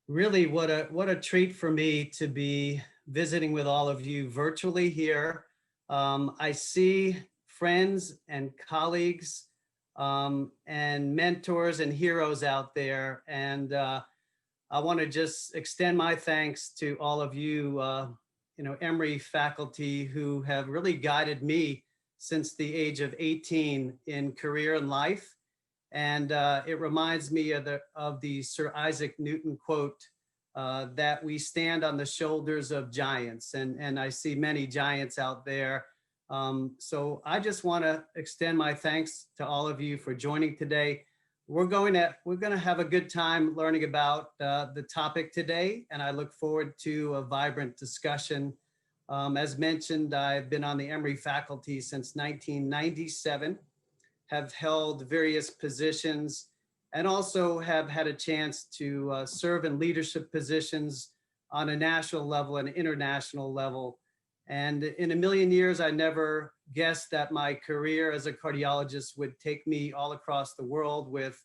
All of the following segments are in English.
Really, what a treat for me to be visiting with all of you virtually here. I see friends and colleagues and mentors and heroes out there, and I want to just extend my thanks to all of you, Emory faculty who have really guided me since the age of 18 in career and life. And it reminds me of the Sir Isaac Newton quote that we stand on the shoulders of giants, and I see many giants out there. So I just want to extend my thanks to all of you for joining today. We're going to have a good time learning about the topic today, and I look forward to a vibrant discussion. As mentioned, I've been on the Emory faculty since 1997. Have held various positions, and also have had a chance to serve in leadership positions on a national level and international level. And in a million years, I never guessed that my career as a cardiologist would take me all across the world with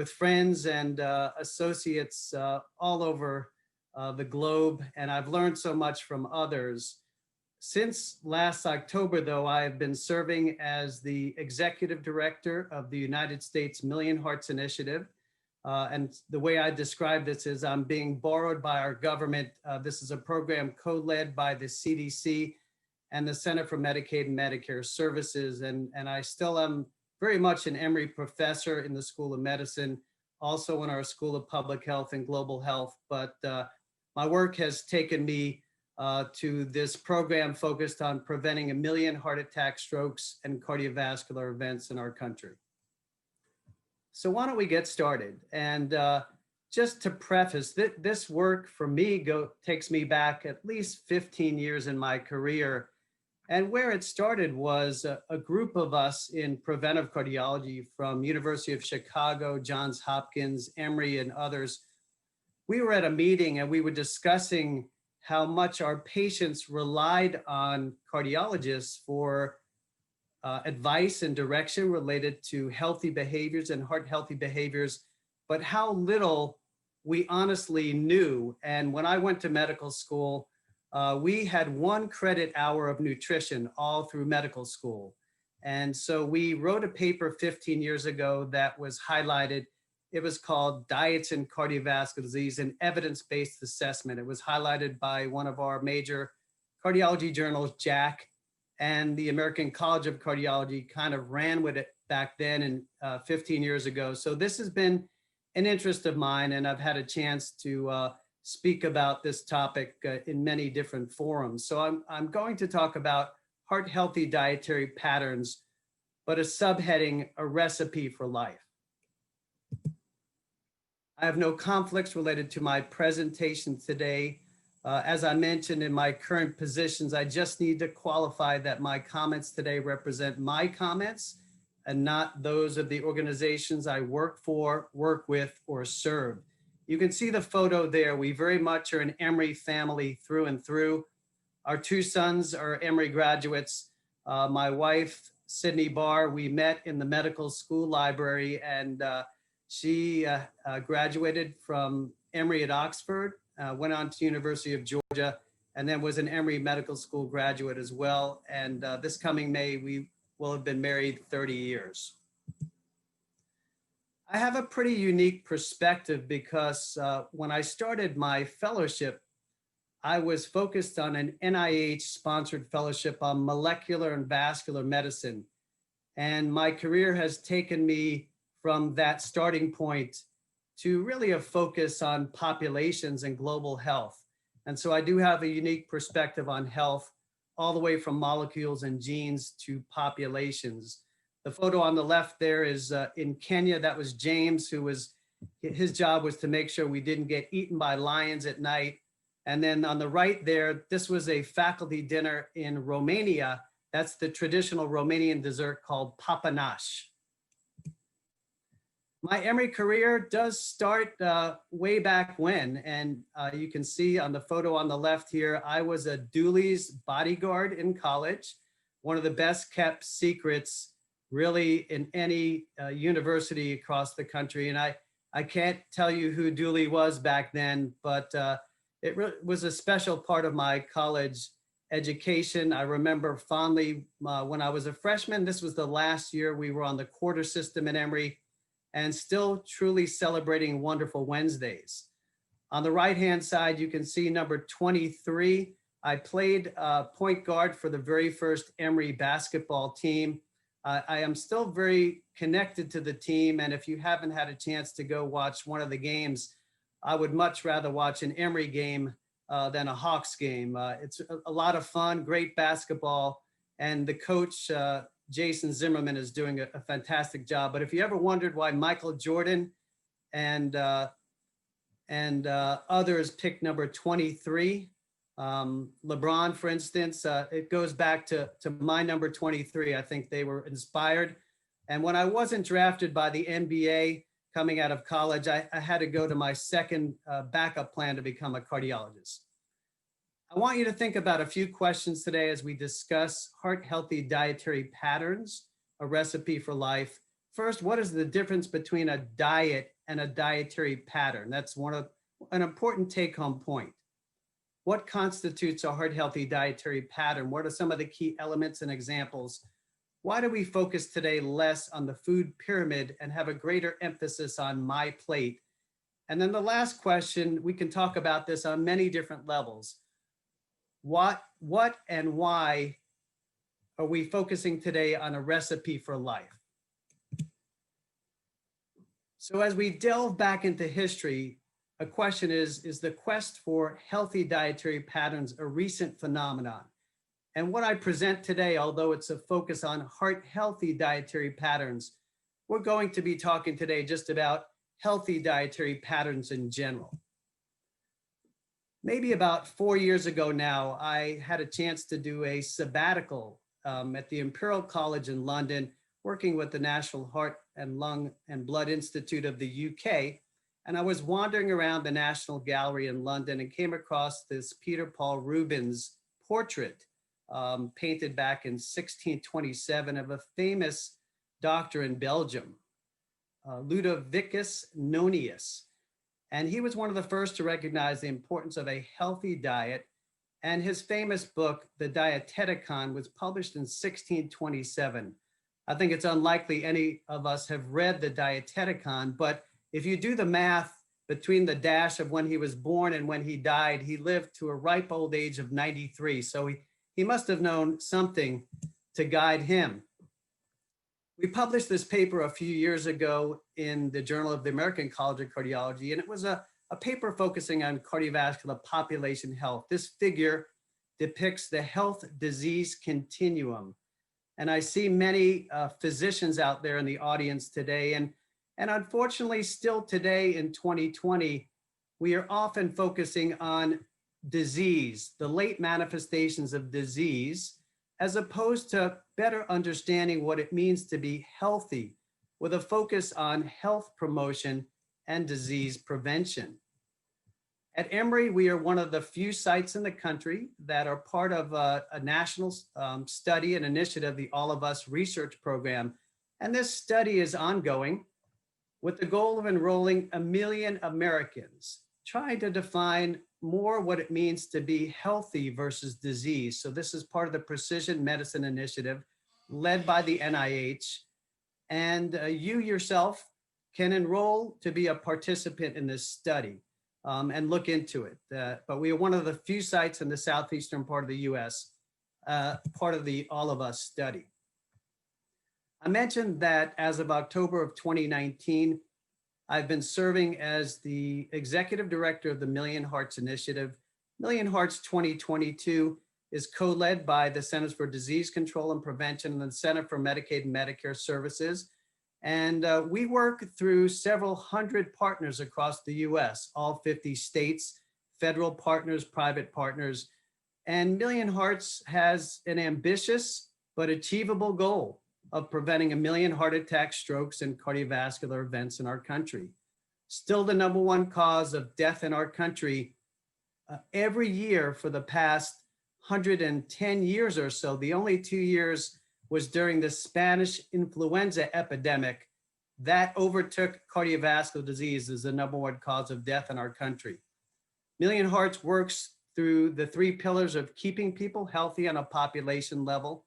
friends and associates all over the globe. And I've learned so much from others. Since last October, though, I have been serving as the executive director of the United States Million Hearts Initiative. And the way I describe this is I'm being borrowed by our government. This is a program co-led by the CDC and the Center for Medicaid and Medicare Services. And I still am very much an Emory professor in the School of Medicine, also in our School of Public Health and Global Health. But my work has taken me to this program focused on preventing 1 million heart attacks, strokes, and cardiovascular events in our country. So why don't we get started? And just to preface, this work for me takes me back at least 15 years in my career. And where it started was a group of us in preventive cardiology from University of Chicago, Johns Hopkins, Emory, and others. We were at a meeting and we were discussing how much our patients relied on cardiologists for advice and direction related to healthy behaviors and heart healthy behaviors, but how little we honestly knew. And when I went to medical school, we had 1 credit hour of nutrition all through medical school. And so we wrote a paper 15 years ago that was highlighted. It was called Diets in Cardiovascular Disease, an Evidence-Based Assessment. It was highlighted by one of our major cardiology journals, JACC, and the American College of Cardiology kind of ran with it back then and 15 years ago. So this has been an interest of mine, and I've had a chance to speak about this topic in many different forums. So I'm going to talk about heart-healthy dietary patterns, but a subheading, a recipe for life. I have no conflicts related to my presentation today. As I mentioned in my current positions, I just need to qualify that my comments today represent my comments and not those of the organizations I work for, work with, or serve. You can see the photo there. We very much are an Emory family through and through. Our 2 sons are Emory graduates. My wife, Sydney Barr, we met in the medical school library, and she graduated from Emory at Oxford, went on to University of Georgia, and then was an Emory Medical School graduate as well. And this coming May, we will have been married 30 years. I have a pretty unique perspective because when I started my fellowship, I was focused on an NIH-sponsored fellowship on molecular and vascular medicine. And my career has taken me from that starting point to really a focus on populations and global health. And so I do have a unique perspective on health, all the way from molecules and genes to populations. The photo on the left there is in Kenya. That was James, his job was to make sure we didn't get eaten by lions at night. And then on the right there, this was a faculty dinner in Romania. That's the traditional Romanian dessert called papanaș. My Emory career does start way back when, and you can see on the photo on the left here, I was a Dooley's bodyguard in college, one of the best kept secrets really in any university across the country. And I I can't tell you who Dooley was back then, but it was a special part of my college education. I remember fondly when I was a freshman, this was the last year we were on the quarter system at Emory, and still truly celebrating wonderful Wednesdays. On the right-hand side, you can see number 23. I played point guard for the very first Emory basketball team. I am still very connected to the team, and if you haven't had a chance to go watch one of the games, I would much rather watch an Emory game than a Hawks game. It's a lot of fun, great basketball, and the coach, Jason Zimmerman, is doing a fantastic job. But if you ever wondered why Michael Jordan and others picked number 23, LeBron, for instance, it goes back to my number 23. I think they were inspired. And when I wasn't drafted by the NBA coming out of college, I had to go to my second backup plan to become a cardiologist. I want you to think about a few questions today as we discuss heart-healthy dietary patterns, a recipe for life. First, what is the difference between a diet and a dietary pattern? That's an important take-home point. What constitutes a heart-healthy dietary pattern? What are some of the key elements and examples? Why do we focus today less on the food pyramid and have a greater emphasis on my plate? And then the last question, we can talk about this on many different levels. What and why are we focusing today on a recipe for life? So as we delve back into history, a question is the quest for healthy dietary patterns a recent phenomenon? And what I present today, although it's a focus on heart-healthy dietary patterns, we're going to be talking today just about healthy dietary patterns in general. Maybe about 4 years ago now, I had a chance to do a sabbatical at the Imperial College in London, working with the National Heart and Lung and Blood Institute of the UK. And I was wandering around the National Gallery in London and came across this Peter Paul Rubens portrait painted back in 1627 of a famous doctor in Belgium, Ludovicus Nonius. And he was one of the first to recognize the importance of a healthy diet. And his famous book, The Dieteticon, was published in 1627. I think it's unlikely any of us have read The Dieteticon, but if you do the math between the dash of when he was born and when he died, he lived to a ripe old age of 93. So he must have known something to guide him. We published this paper a few years ago in the Journal of the American College of Cardiology, and it was a paper focusing on cardiovascular population health. This figure depicts the health disease continuum. And I see many physicians out there in the audience today, and unfortunately still today in 2020, we are often focusing on disease, the late manifestations of disease, as opposed to better understanding what it means to be healthy with a focus on health promotion and disease prevention. At Emory, we are one of the few sites in the country that are part of a national study and initiative, the All of Us research program. And this study is ongoing with the goal of enrolling 1 million Americans, trying to define more what it means to be healthy versus disease. So this is part of the Precision Medicine Initiative led by the NIH. And you yourself can enroll to be a participant in this study and look into it. But we are one of the few sites in the southeastern part of the US, part of the All of Us study. I mentioned that as of October of 2019, I've been serving as the executive director of the Million Hearts Initiative. Million Hearts 2022 is co-led by the Centers for Disease Control and Prevention and the Center for Medicaid and Medicare Services. And we work through several hundred partners across the US, all 50 states, federal partners, private partners. And Million Hearts has an ambitious but achievable goal of preventing 1 million heart attacks, strokes, and cardiovascular events in our country. Still the #1 cause of death in our country every year for the past 110 years or so. The only 2 years was during the Spanish influenza epidemic that overtook cardiovascular disease as the #1 cause of death in our country. Million Hearts works through the 3 pillars of keeping people healthy on a population level,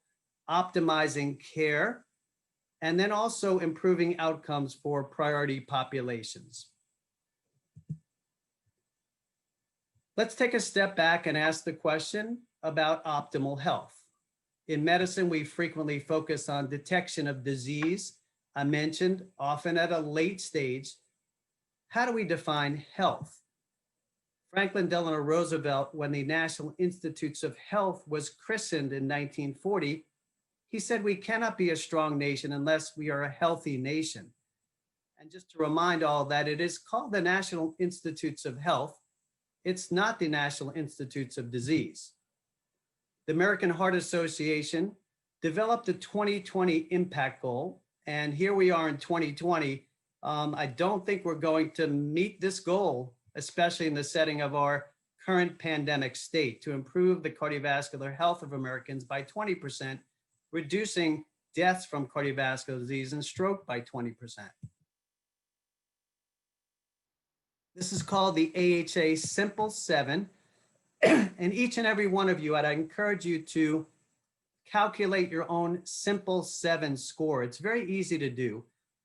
optimizing care, and then also improving outcomes for priority populations. Let's take a step back and ask the question about optimal health. In medicine, we frequently focus on detection of disease. I mentioned often at a late stage. How do we define health? Franklin Delano Roosevelt, when the National Institutes of Health was christened in 1940, he said we cannot be a strong nation unless we are a healthy nation. And just to remind all that it is called the National Institutes of Health. It's not the National Institutes of Disease. The American Heart Association developed a 2020 impact goal, and here we are in 2020. I don't think we're going to meet this goal, especially in the setting of our current pandemic state, to improve the cardiovascular health of Americans by 20%, reducing deaths from cardiovascular disease and stroke by 20%. This is called the AHA Simple 7. And each and every one of you, I'd encourage you to calculate your own Simple 7 score. It's very easy to do.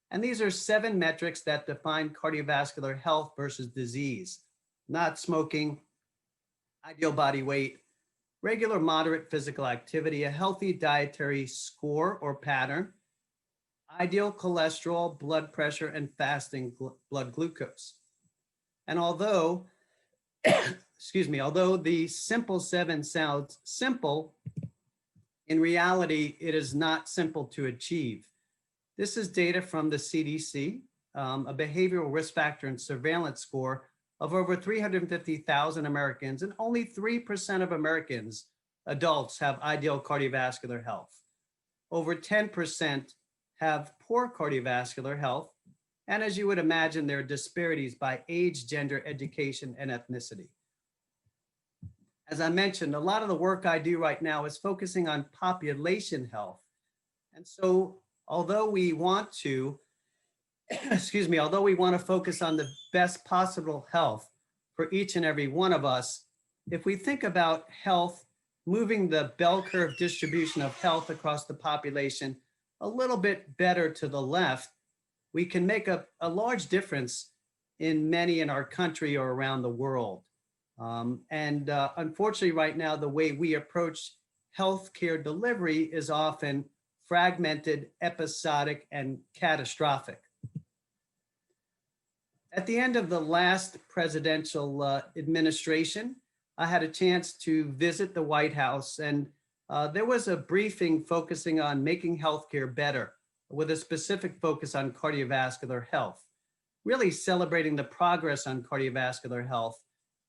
And these are 7 metrics that define cardiovascular health versus disease: not smoking, ideal body weight, regular moderate physical activity, a healthy dietary score or pattern, ideal cholesterol, blood pressure, and fasting blood glucose. And although although the Simple 7 sounds simple, in reality, it is not simple to achieve. This is data from the CDC, a behavioral risk factor and surveillance score of over 350,000 Americans, and only 3% of Americans, adults, have ideal cardiovascular health. Over 10% have poor cardiovascular health. And as you would imagine, there are disparities by age, gender, education, and ethnicity. As I mentioned, a lot of the work I do right now is focusing on population health. And so although we want to, although we want to focus on the best possible health for each and every one of us, if we think about health, moving the bell curve distribution of health across the population a little bit better to the left, we can make a large difference in many in our country or around the world. Unfortunately, right now, the way we approach healthcare delivery is often fragmented, episodic, and catastrophic. At the end of the last presidential administration, I had a chance to visit the White House, and there was a briefing focusing on making healthcare better, with a specific focus on cardiovascular health, really celebrating the progress on cardiovascular health,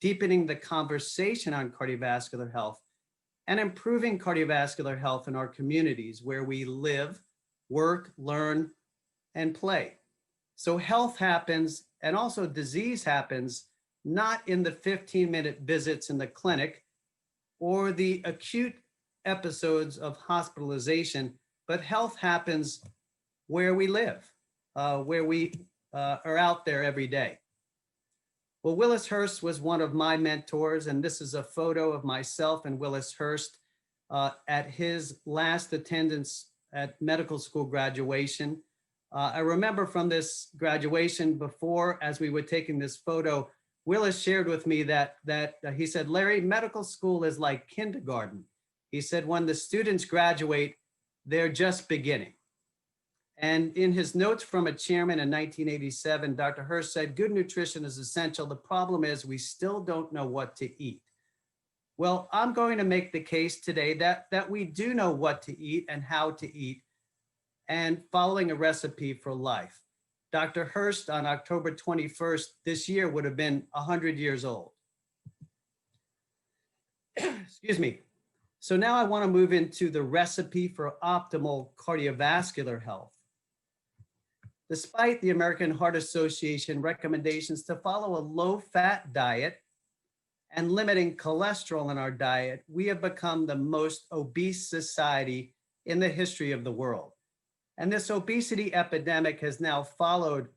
deepening the conversation on cardiovascular health, and improving cardiovascular health in our communities where we live, work, learn, and play. So health happens, and also disease happens, not in the 15-minute visits in the clinic or the acute episodes of hospitalization, but health happens where we live, where we are out there every day. Well, Willis Hurst was one of my mentors, and this is a photo of myself and Willis Hurst at his last attendance at medical school graduation. I remember from this graduation before, as we were taking this photo, Willis shared with me that he said, "Larry, medical school is like kindergarten." He said, when the students graduate, they're just beginning. And in his notes from a chairman in 1987, Dr. Hurst said, "Good nutrition is essential. The problem is we still don't know what to eat." Well, I'm going to make the case today that we do know what to eat and how to eat, and following a recipe for life. Dr. Hurst on October 21st this year would have been 100 years old. Excuse me. So now I want to move into the recipe for optimal cardiovascular health. Despite the American Heart Association recommendations to follow a low-fat diet and limiting cholesterol in our diet, we have become the most obese society in the history of the world. And this obesity epidemic has now followed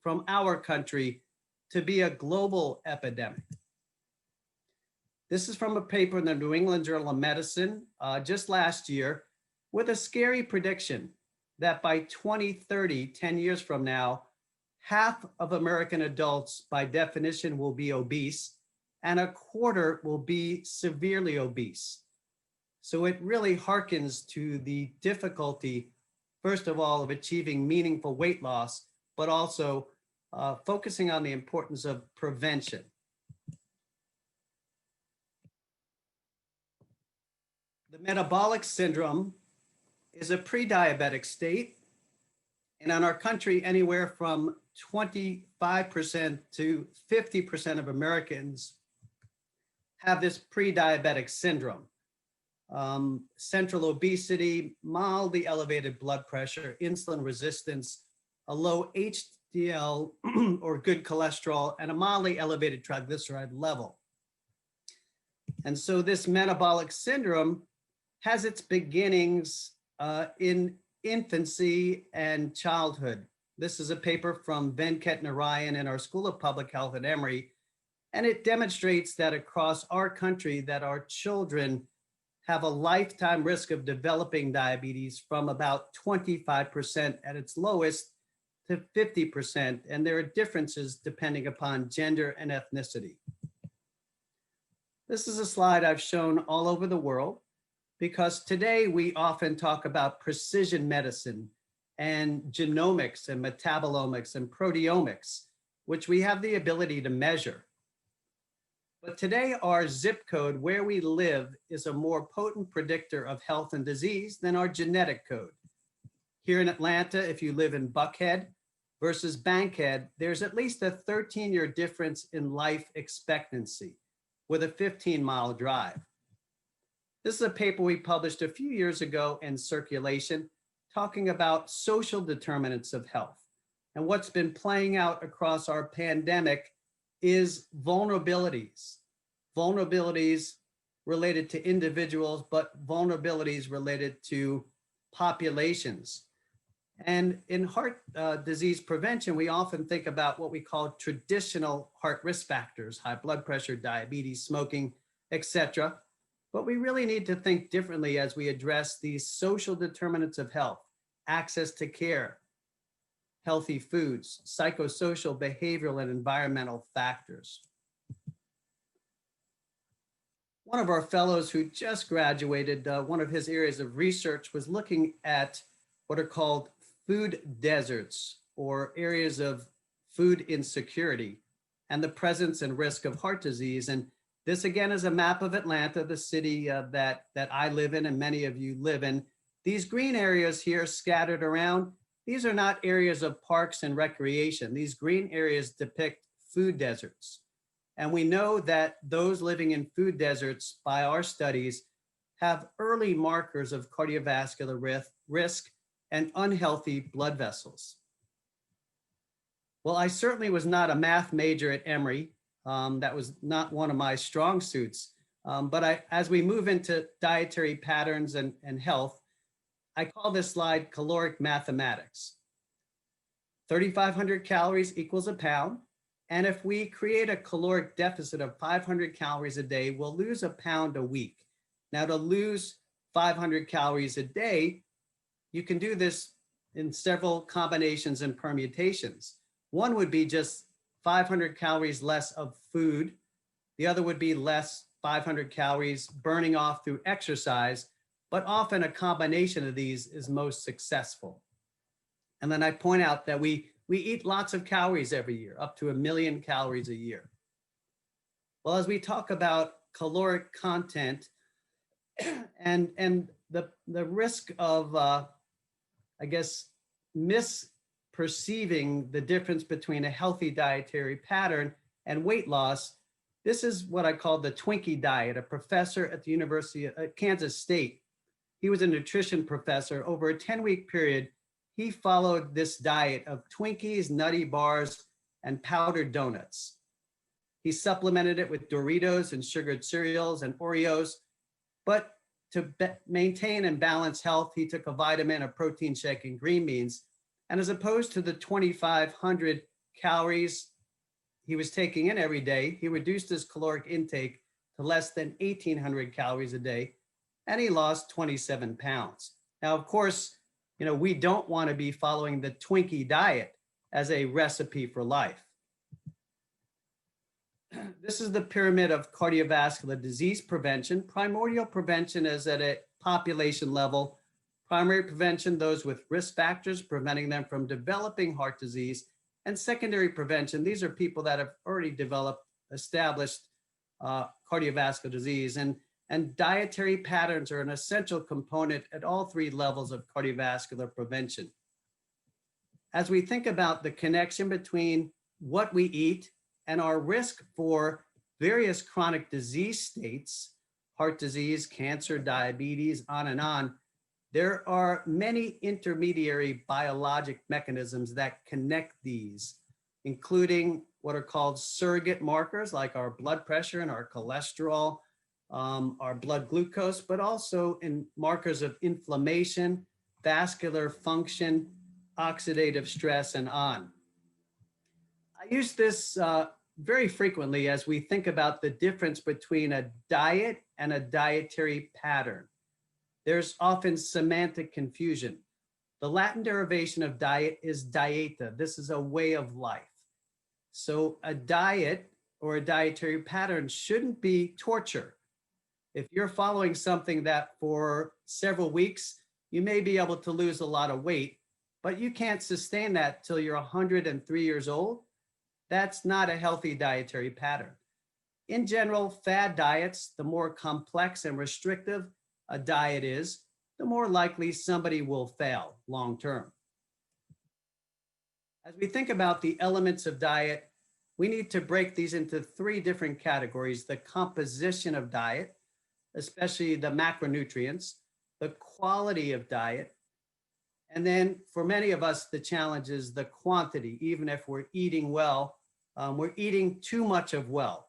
from our country to be a global epidemic. This is from a paper in the New England Journal of Medicine just last year, with a scary prediction that by 2030, 10 years from now, half of American adults by definition will be obese and a quarter will be severely obese. So it really harkens to the difficulty, first of all, of achieving meaningful weight loss, but also focusing on the importance of prevention. The metabolic syndrome is a pre-diabetic state, and in our country, anywhere from 25% to 50% of Americans have this pre-diabetic syndrome. Central obesity, mildly elevated blood pressure, insulin resistance, a low HDL or good cholesterol, and a mildly elevated triglyceride level. And so this metabolic syndrome has its beginnings in infancy and childhood. This is a paper from Venkat Narayan in our School of Public Health at Emory, and it demonstrates that across our country that our children have a lifetime risk of developing diabetes from about 25% at its lowest to 50%, and there are differences depending upon gender and ethnicity. This is a slide I've shown all over the world because today we often talk about precision medicine and genomics and metabolomics and proteomics, which we have the ability to measure. But today our zip code, where we live, is a more potent predictor of health and disease than our genetic code. Here in Atlanta, if you live in Buckhead versus Bankhead, there's at least a 13-year difference in life expectancy with a 15-mile drive. This is a paper we published a few years ago in Circulation, talking about social determinants of health. And what's been playing out across our pandemic is vulnerabilities. Vulnerabilities related to individuals, but vulnerabilities related to populations. And in heart disease prevention, we often think about what we call traditional heart risk factors, high blood pressure, diabetes, smoking, etc. But we really need to think differently as we address these social determinants of health, access to care, healthy foods, psychosocial, behavioral, and environmental factors. One of our fellows who just graduated, one of his areas of research was looking at what are called food deserts, or areas of food insecurity, and the presence and risk of heart disease. And this again is a map of Atlanta, the city that I live in and many of you live in. These green areas here scattered around, these are not areas of parks and recreation. These green areas depict food deserts. And we know that those living in food deserts, by our studies, have early markers of cardiovascular risk and unhealthy blood vessels. Well, I certainly was not a math major at Emory. That was not one of my strong suits. But as we move into dietary patterns and health, I call this slide caloric mathematics. 3,500 calories equals a pound. And if we create a caloric deficit of 500 calories a day, we'll lose a pound a week. Now, to lose 500 calories a day, you can do this in several combinations and permutations. One would be just 500 calories less of food. The other would be less 500 calories burning off through exercise, but often a combination of these is most successful. And then I point out that we eat lots of calories every year, up to 1 million calories a year. Well, as we talk about caloric content and the risk of, I guess, misperceiving the difference between a healthy dietary pattern and weight loss, this is what I call the Twinkie Diet. A professor at the University of Kansas State, he was a nutrition professor. Over a 10-week period, he followed this diet of Twinkies, nutty bars, and powdered donuts. He supplemented it with Doritos and sugared cereals and Oreos, but to maintain and balance health, he took a vitamin, a protein shake, and green beans. And as opposed to the 2,500 calories he was taking in every day, he reduced his caloric intake to less than 1,800 calories a day, and he lost 27 pounds. Now, of course, we don't want to be following the Twinkie diet as a recipe for life. This is the pyramid of cardiovascular disease prevention. Primordial prevention is at a population level. Primary prevention, those with risk factors, preventing them from developing heart disease. And secondary prevention, these are people that have already developed, established cardiovascular disease. And dietary patterns are an essential component at all three levels of cardiovascular prevention. As we think about the connection between what we eat and our risk for various chronic disease states, heart disease, cancer, diabetes, on and on, there are many intermediary biologic mechanisms that connect these, including what are called surrogate markers like our blood pressure and our cholesterol, our blood glucose, but also in markers of inflammation, vascular function, oxidative stress, and on. I use this very frequently as we think about the difference between a diet and a dietary pattern. There's often semantic confusion. The Latin derivation of diet is dieta. This is a way of life. So a diet or a dietary pattern shouldn't be torture. If you're following something that for several weeks, you may be able to lose a lot of weight, but you can't sustain that till you're 103 years old. That's not a healthy dietary pattern. In general, fad diets, the more complex and restrictive a diet is, the more likely somebody will fail long term. As we think about the elements of diet, we need to break these into three different categories: the composition of diet, especially the macronutrients, the quality of diet, and then for many of us, the challenge is the quantity. Even if we're eating well, we're eating too much of well.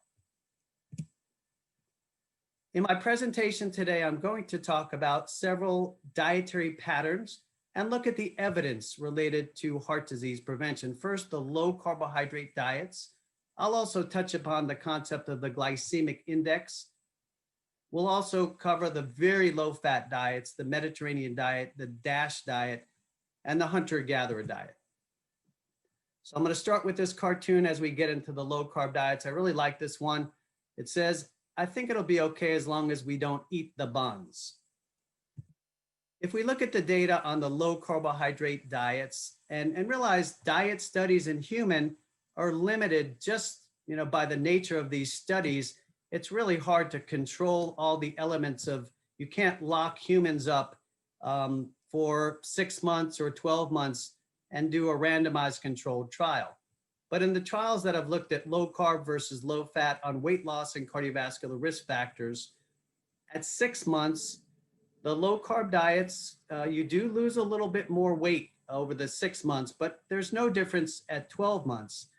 In my presentation today, I'm going to talk about several dietary patterns and look at the evidence related to heart disease prevention. First, the low carbohydrate diets. I'll also touch upon the concept of the glycemic index. We'll also cover the very low fat diets, the Mediterranean diet, the DASH diet, and the hunter-gatherer diet. So I'm going to start with this cartoon as we get into the low carb diets. I really like this one. It says, I think it'll be okay as long as we don't eat the buns. If we look at the data on the low carbohydrate diets and realize diet studies in human are limited just by the nature of these studies, it's really hard to control all the elements of, you can't lock humans up for 6 months or 12 months and do a randomized controlled trial. But in the trials that have looked at low carb versus low fat on weight loss and cardiovascular risk factors, at 6 months, the low carb diets, you do lose a little bit more weight over the 6 months, but there's no difference at 12 months.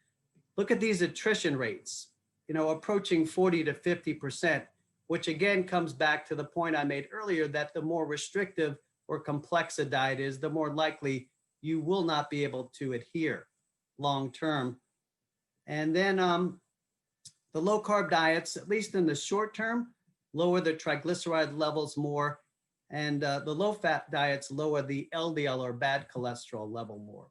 Look at these attrition rates, approaching 40 to 50%, which again comes back to the point I made earlier that the more restrictive or complex a diet is, the more likely you will not be able to adhere long term. And then the low carb diets, at least in the short term, lower the triglyceride levels more, and the low fat diets lower the LDL or bad cholesterol level more.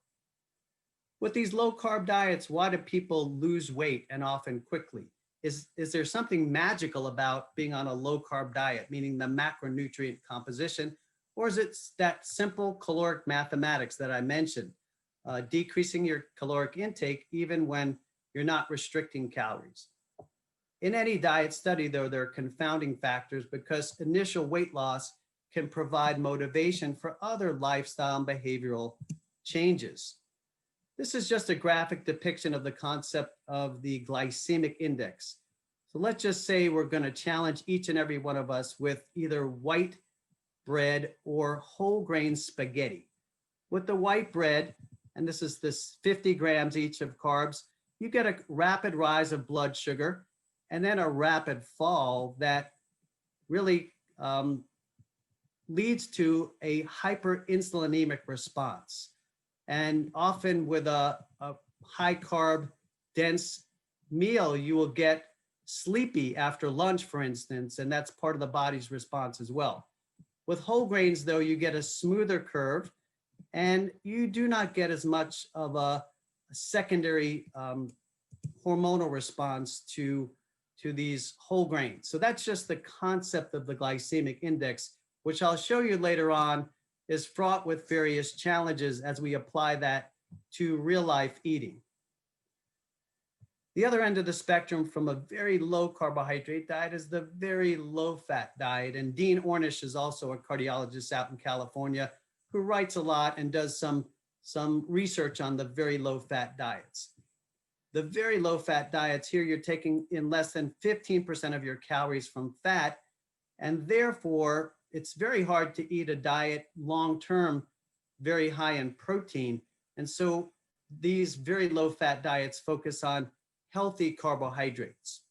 With these low carb diets, why do people lose weight and often quickly? Is there something magical about being on a low carb diet, meaning the macronutrient composition, or is it that simple caloric mathematics that I mentioned, decreasing your caloric intake even when you're not restricting calories? In any diet study, though, there are confounding factors because initial weight loss can provide motivation for other lifestyle and behavioral changes. This is just a graphic depiction of the concept of the glycemic index. So let's just say we're going to challenge each and every one of us with either white bread or whole grain spaghetti. With the white bread, and this is 50 grams each of carbs, you get a rapid rise of blood sugar and then a rapid fall that really leads to a hyperinsulinemic response. And often with a high carb, dense meal, you will get sleepy after lunch, for instance, and that's part of the body's response as well. With whole grains, though, you get a smoother curve, and you do not get as much of a secondary hormonal response to these whole grains. So that's just the concept of the glycemic index, which I'll show you later on is fraught with various challenges as we apply that to real life eating. The other end of the spectrum from a very low carbohydrate diet is the very low fat diet. And Dean Ornish is also a cardiologist out in California who writes a lot and does some research on the very low fat diets. The very low fat diets here, you're taking in less than 15% of your calories from fat, and therefore it's very hard to eat a diet long-term very high in protein. And so these very low fat diets focus on healthy carbohydrates.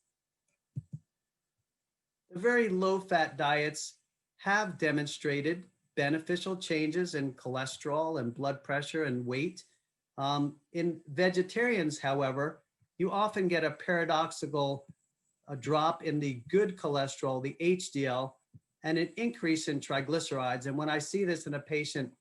The very low fat diets have demonstrated beneficial changes in cholesterol and blood pressure and weight. In vegetarians, however, you often get a paradoxical drop in the good cholesterol, the HDL, and an increase in triglycerides. And when I see this in a patient,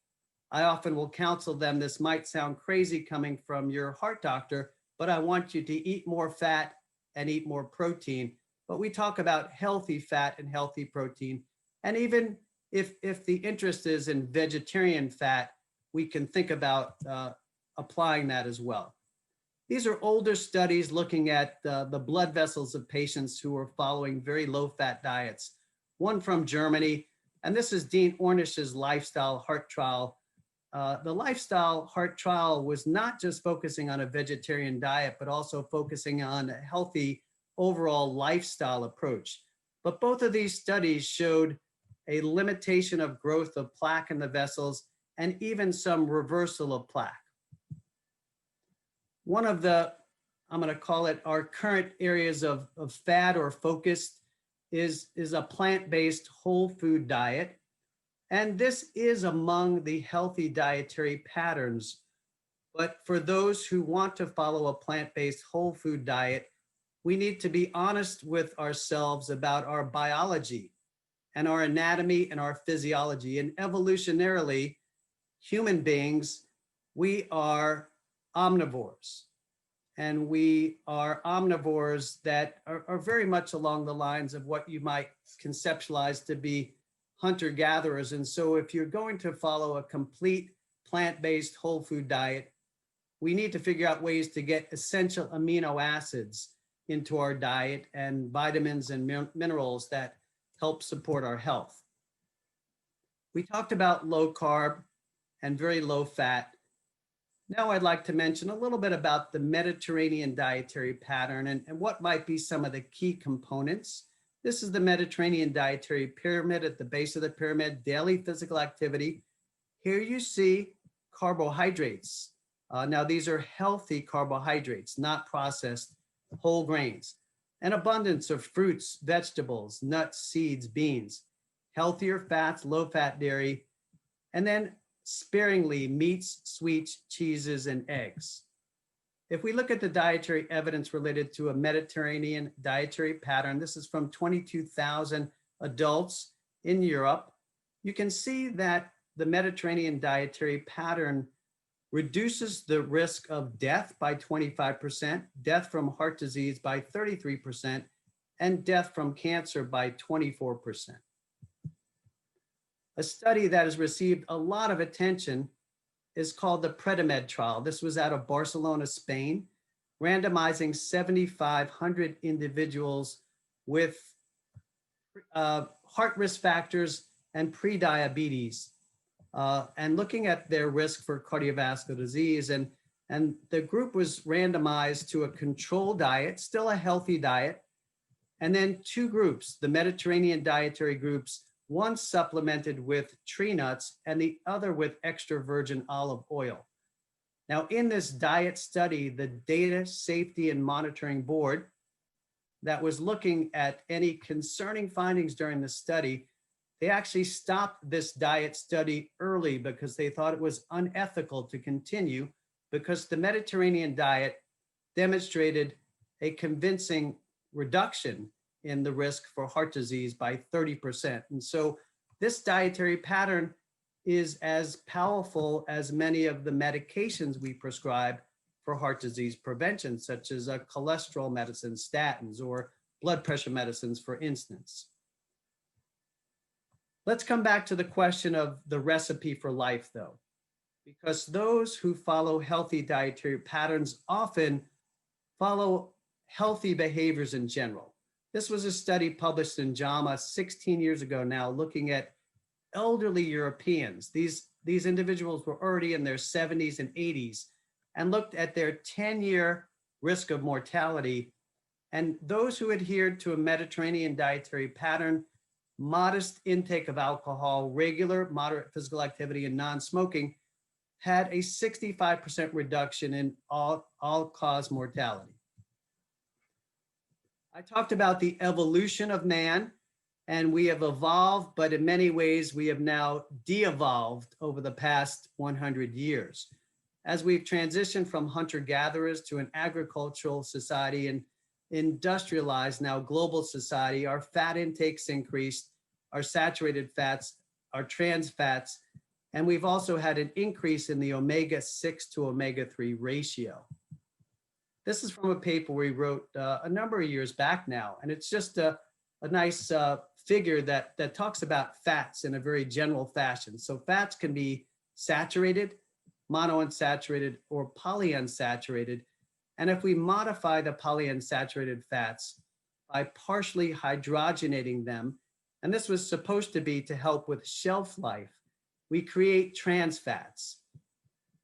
I often will counsel them, this might sound crazy coming from your heart doctor, but I want you to eat more fat and eat more protein. But we talk about healthy fat and healthy protein. And even if the interest is in vegetarian fat, we can think about applying that as well. These are older studies looking at the blood vessels of patients who are following very low fat diets. One from Germany, and this is Dean Ornish's lifestyle heart trial. The lifestyle heart trial was not just focusing on a vegetarian diet, but also focusing on a healthy overall lifestyle approach. But both of these studies showed a limitation of growth of plaque in the vessels and even some reversal of plaque. One of the, I'm going to call it our current areas of fad or focus is a plant-based whole food diet. And this is among the healthy dietary patterns. But for those who want to follow a plant-based whole food diet, we need to be honest with ourselves about our biology and our anatomy and our physiology. And evolutionarily, human beings, we are omnivores. And we are omnivores that are very much along the lines of what you might conceptualize to be hunter-gatherers. And so if you're going to follow a complete plant-based whole food diet, we need to figure out ways to get essential amino acids into our diet and vitamins and minerals that help support our health. We talked about low carb and very low fat. Now I'd like to mention a little bit about the Mediterranean dietary pattern and what might be some of the key components. This is the Mediterranean dietary pyramid. At the base of the pyramid, daily physical activity. Here you see carbohydrates. Now these are healthy carbohydrates, not processed whole grains. An abundance of fruits, vegetables, nuts, seeds, beans, healthier fats, low fat dairy, and then sparingly meats, sweets, cheeses, and eggs. If we look at the dietary evidence related to a Mediterranean dietary pattern, this is from 22,000 adults in Europe, you can see that the Mediterranean dietary pattern reduces the risk of death by 25%, death from heart disease by 33%, and death from cancer by 24%. A study that has received a lot of attention is called the PREDIMED trial. This was out of Barcelona, Spain, randomizing 7,500 individuals with heart risk factors and prediabetes, and looking at their risk for cardiovascular disease. And the group was randomized to a control diet, still a healthy diet, and then two groups, the Mediterranean dietary groups, one supplemented with tree nuts and the other with extra virgin olive oil. Now, in this diet study, the Data Safety and Monitoring Board that was looking at any concerning findings during the study they actually stopped this diet study early because they thought it was unethical to continue, because the Mediterranean diet demonstrated a convincing reduction in the risk for heart disease by 30%. And so this dietary pattern is as powerful as many of the medications we prescribe for heart disease prevention, such as cholesterol medicines, statins, or blood pressure medicines, for instance. Let's come back to the question of the recipe for life, though, because those who follow healthy dietary patterns often follow healthy behaviors in general. This was a study published in JAMA 16 years ago now, looking at elderly Europeans. These individuals were already in their 70s and 80s, and looked at their 10-year risk of mortality. And those who adhered to a Mediterranean dietary pattern, modest intake of alcohol, regular moderate physical activity, and non-smoking, had a 65% reduction in all-cause mortality. I talked about the evolution of man, and we have evolved, but in many ways we have now de-evolved over the past 100 years. As we've transitioned from hunter-gatherers to an agricultural society and industrialized, now global society, our fat intakes increased, our saturated fats, our trans fats, and we've also had an increase in the omega-6 to omega-3 ratio. This is from a paper we wrote a number of years back now, and it's just a nice figure that talks about fats in a very general fashion. So fats can be saturated, monounsaturated, or polyunsaturated. And if we modify the polyunsaturated fats by partially hydrogenating them, and this was supposed to be to help with shelf life, we create trans fats.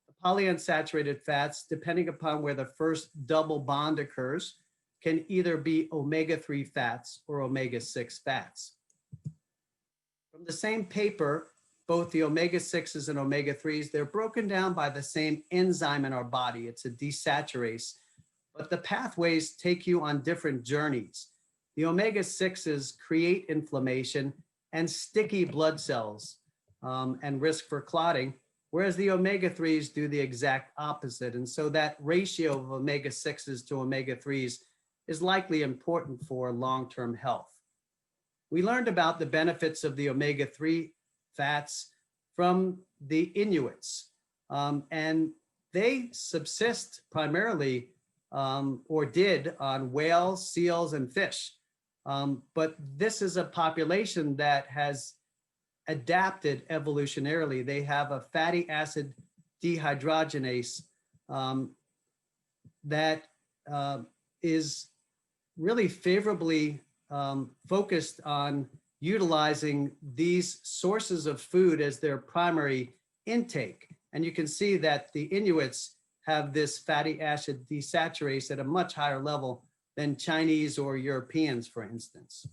The polyunsaturated fats, depending upon where the first double bond occurs, can either be omega-3 fats or omega-6 fats. From the same paper, both the omega-6s and omega-3s, they're broken down by the same enzyme in our body. It's a desaturase, but the pathways take you on different journeys. The omega-6s create inflammation and sticky blood cells and risk for clotting, whereas the omega-3s do the exact opposite. And so that ratio of omega-6s to omega-3s is likely important for long-term health. We learned about the benefits of the omega-3 fats from the Inuits, and they subsist primarily or did on whales, seals, and fish. But this is a population that has adapted evolutionarily. They have a fatty acid dehydrogenase that is really favorably focused on utilizing these sources of food as their primary intake. And you can see that the Inuits have this fatty acid desaturase at a much higher level than Chinese or Europeans, for instance.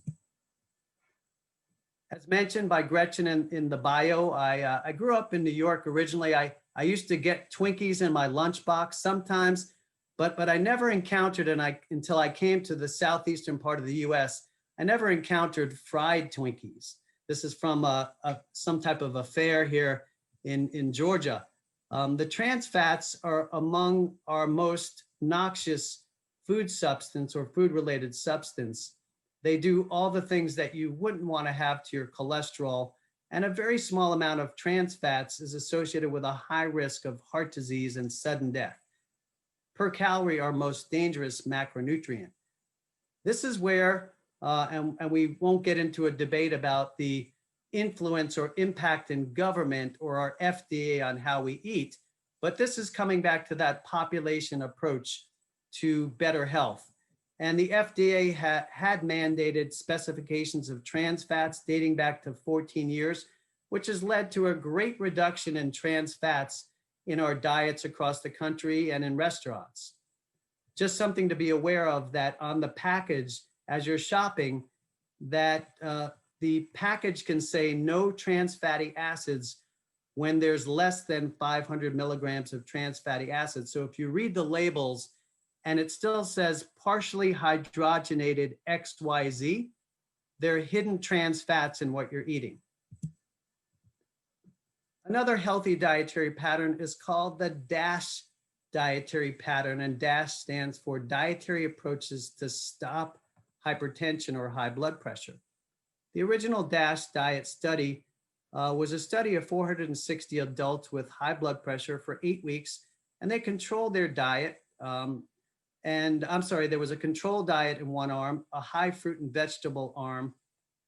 As mentioned by Gretchen in the bio, I grew up in New York originally. I used to get Twinkies in my lunchbox sometimes, but I never encountered, until I came to the southeastern part of the US, I never encountered fried Twinkies. This is from some type of a fair here in Georgia. The trans fats are among our most noxious food substance or food-related substance. They do all the things that you wouldn't want to have to your cholesterol, and a very small amount of trans fats is associated with a high risk of heart disease and sudden death. Per calorie, our most dangerous macronutrient. This is where, and we won't get into a debate about the influence or impact in government or our FDA on how we eat, but this is coming back to that population approach to better health. And the FDA had mandated specifications of trans fats dating back to 14 years, which has led to a great reduction in trans fats in our diets across the country and in restaurants. Just something to be aware of, that on the package, as you're shopping, that the package can say no trans fatty acids when there's less than 500 milligrams of trans fatty acids. So if you read the labels and it still says partially hydrogenated XYZ, there are hidden trans fats in what you're eating. Another healthy dietary pattern is called the DASH dietary pattern, and DASH stands for Dietary Approaches to Stop Hypertension or High Blood Pressure. The original DASH diet study was a study of 460 adults with high blood pressure for 8 weeks, and they controlled their diet. There was a controlled diet in one arm, a high fruit and vegetable arm,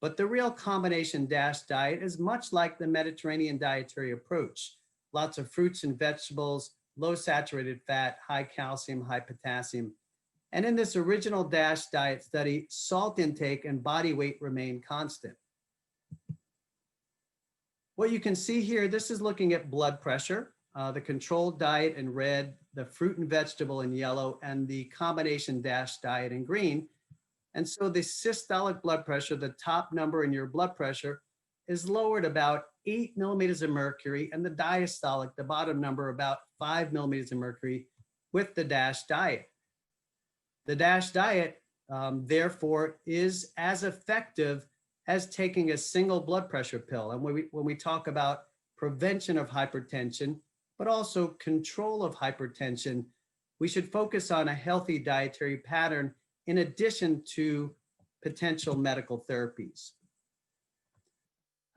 but the real combination DASH diet is much like the Mediterranean dietary approach. Lots of fruits and vegetables, low saturated fat, high calcium, high potassium. And in this original DASH diet study, salt intake and body weight remained constant. What you can see here, this is looking at blood pressure, the controlled diet in red, the fruit and vegetable in yellow, and the combination DASH diet in green. And so the systolic blood pressure, the top number in your blood pressure, is lowered about 8 millimeters of mercury, and the diastolic, the bottom number, about 5 millimeters of mercury with the DASH diet. The DASH diet, therefore, is as effective as taking a single blood pressure pill. And when we talk about prevention of hypertension, but also control of hypertension, we should focus on a healthy dietary pattern in addition to potential medical therapies.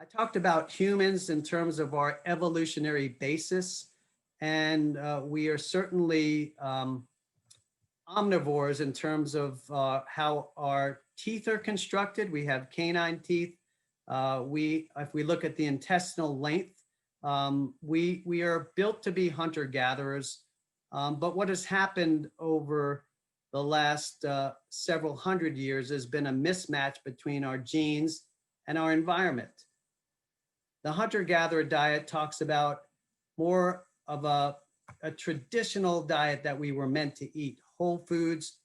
I talked about humans in terms of our evolutionary basis, and we are certainly omnivores in terms of how our teeth are constructed. We have canine teeth. If we look at the intestinal length, we are built to be hunter-gatherers. But what has happened over the last several hundred years has been a mismatch between our genes and our environment. The hunter-gatherer diet talks about more of a traditional diet that we were meant to eat: whole foods,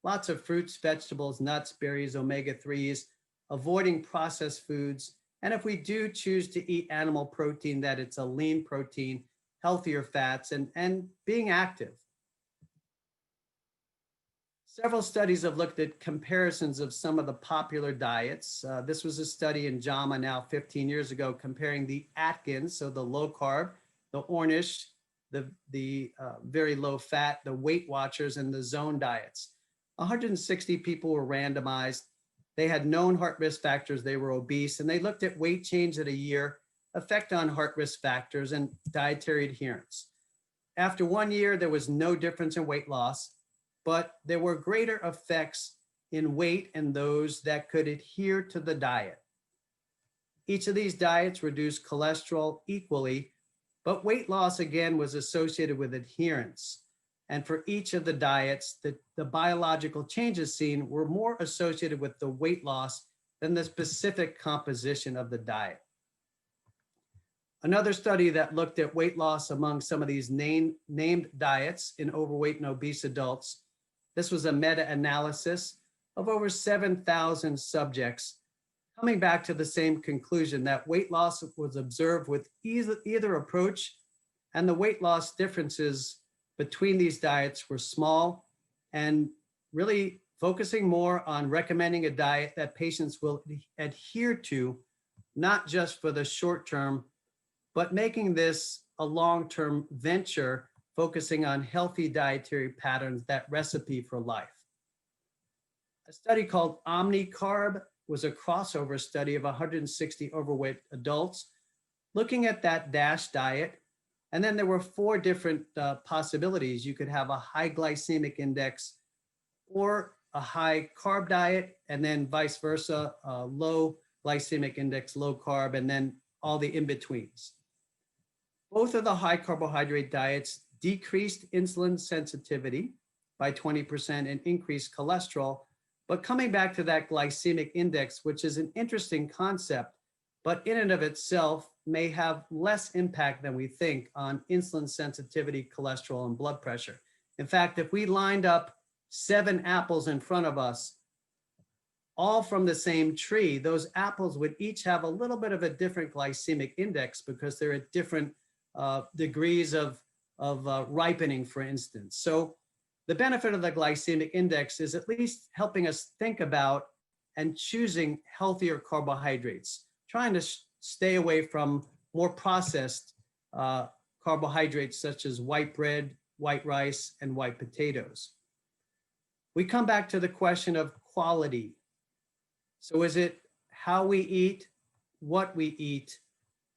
lots of fruits, vegetables, nuts, berries, omega-3s, avoiding processed foods. And if we do choose to eat animal protein, that it's a lean protein, healthier fats, and being active. Several studies have looked at comparisons of some of the popular diets. This was a study in JAMA now 15 years ago, comparing the Atkins, so the low carb, the Ornish, the very low fat, the Weight Watchers, and the Zone diets. 160 people were randomized. They had known heart risk factors, they were obese, and they looked at weight change at a year, effect on heart risk factors, and dietary adherence. After 1 year, there was no difference in weight loss, but there were greater effects in weight in those that could adhere to the diet. Each of these diets reduced cholesterol equally, but weight loss again was associated with adherence. And for each of the diets, the biological changes seen were more associated with the weight loss than the specific composition of the diet. Another study that looked at weight loss among some of these named diets in overweight and obese adults. This was a meta-analysis of over 7,000 subjects, coming back to the same conclusion that weight loss was observed with either approach, and the weight loss differences between these diets were small, and really focusing more on recommending a diet that patients will adhere to, not just for the short term, but making this a long-term venture, focusing on healthy dietary patterns, that recipe for life. A study called Omnicarb was a crossover study of 160 overweight adults, looking at that DASH diet. And then there were 4 different possibilities. You could have a high glycemic index or a high carb diet, and then vice versa, low glycemic index, low carb, and then all the in-betweens. Both of the high carbohydrate diets decreased insulin sensitivity by 20% and increased cholesterol. But coming back to that glycemic index, which is an interesting concept, but in and of itself may have less impact than we think on insulin sensitivity, cholesterol, and blood pressure. In fact, if we lined up 7 apples in front of us, all from the same tree, those apples would each have a little bit of a different glycemic index because they're at different degrees of ripening, for instance. So the benefit of the glycemic index is at least helping us think about and choosing healthier carbohydrates, trying to stay away from more processed carbohydrates such as white bread, white rice, and white potatoes. We come back to the question of quality. So is it how we eat, what we eat,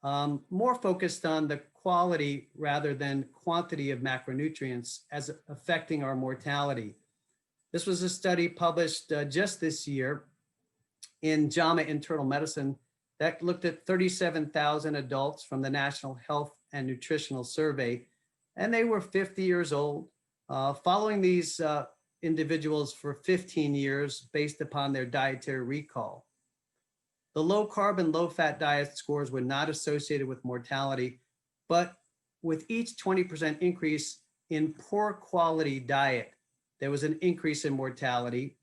more focused on the quality rather than quantity of macronutrients as affecting our mortality? This was a study published just this year in JAMA Internal Medicine that looked at 37,000 adults from the National Health and Nutritional Survey, and they were 50 years old, following these individuals for 15 years based upon their dietary recall. The low carb and low fat diet scores were not associated with mortality, but with each 20% increase in poor quality diet, there was an increase in mortality.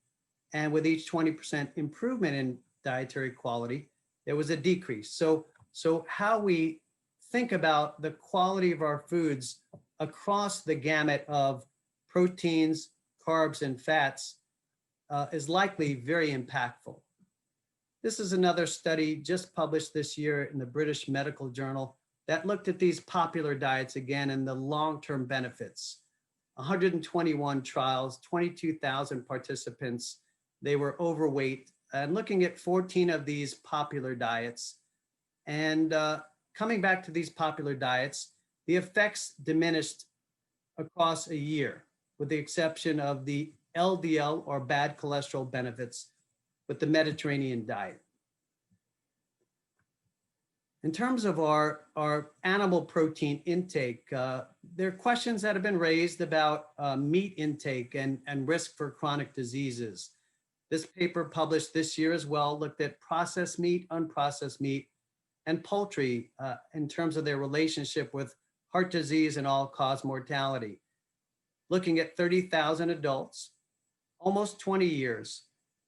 And with each 20% improvement in dietary quality, there was a decrease. So how we think about the quality of our foods across the gamut of proteins, carbs, and fats is likely very impactful. This is another study just published this year in the British Medical Journal that looked at these popular diets again and the long-term benefits. 121 trials, 22,000 participants. They were overweight, and looking at 14 of these popular diets. And coming back to these popular diets, the effects diminished across a year, with the exception of the LDL or bad cholesterol benefits with the Mediterranean diet. In terms of our animal protein intake, there are questions that have been raised about meat intake and risk for chronic diseases. This paper published this year as well looked at processed meat, unprocessed meat, and poultry in terms of their relationship with heart disease and all-cause mortality. Looking at 30,000 adults, almost 20 years.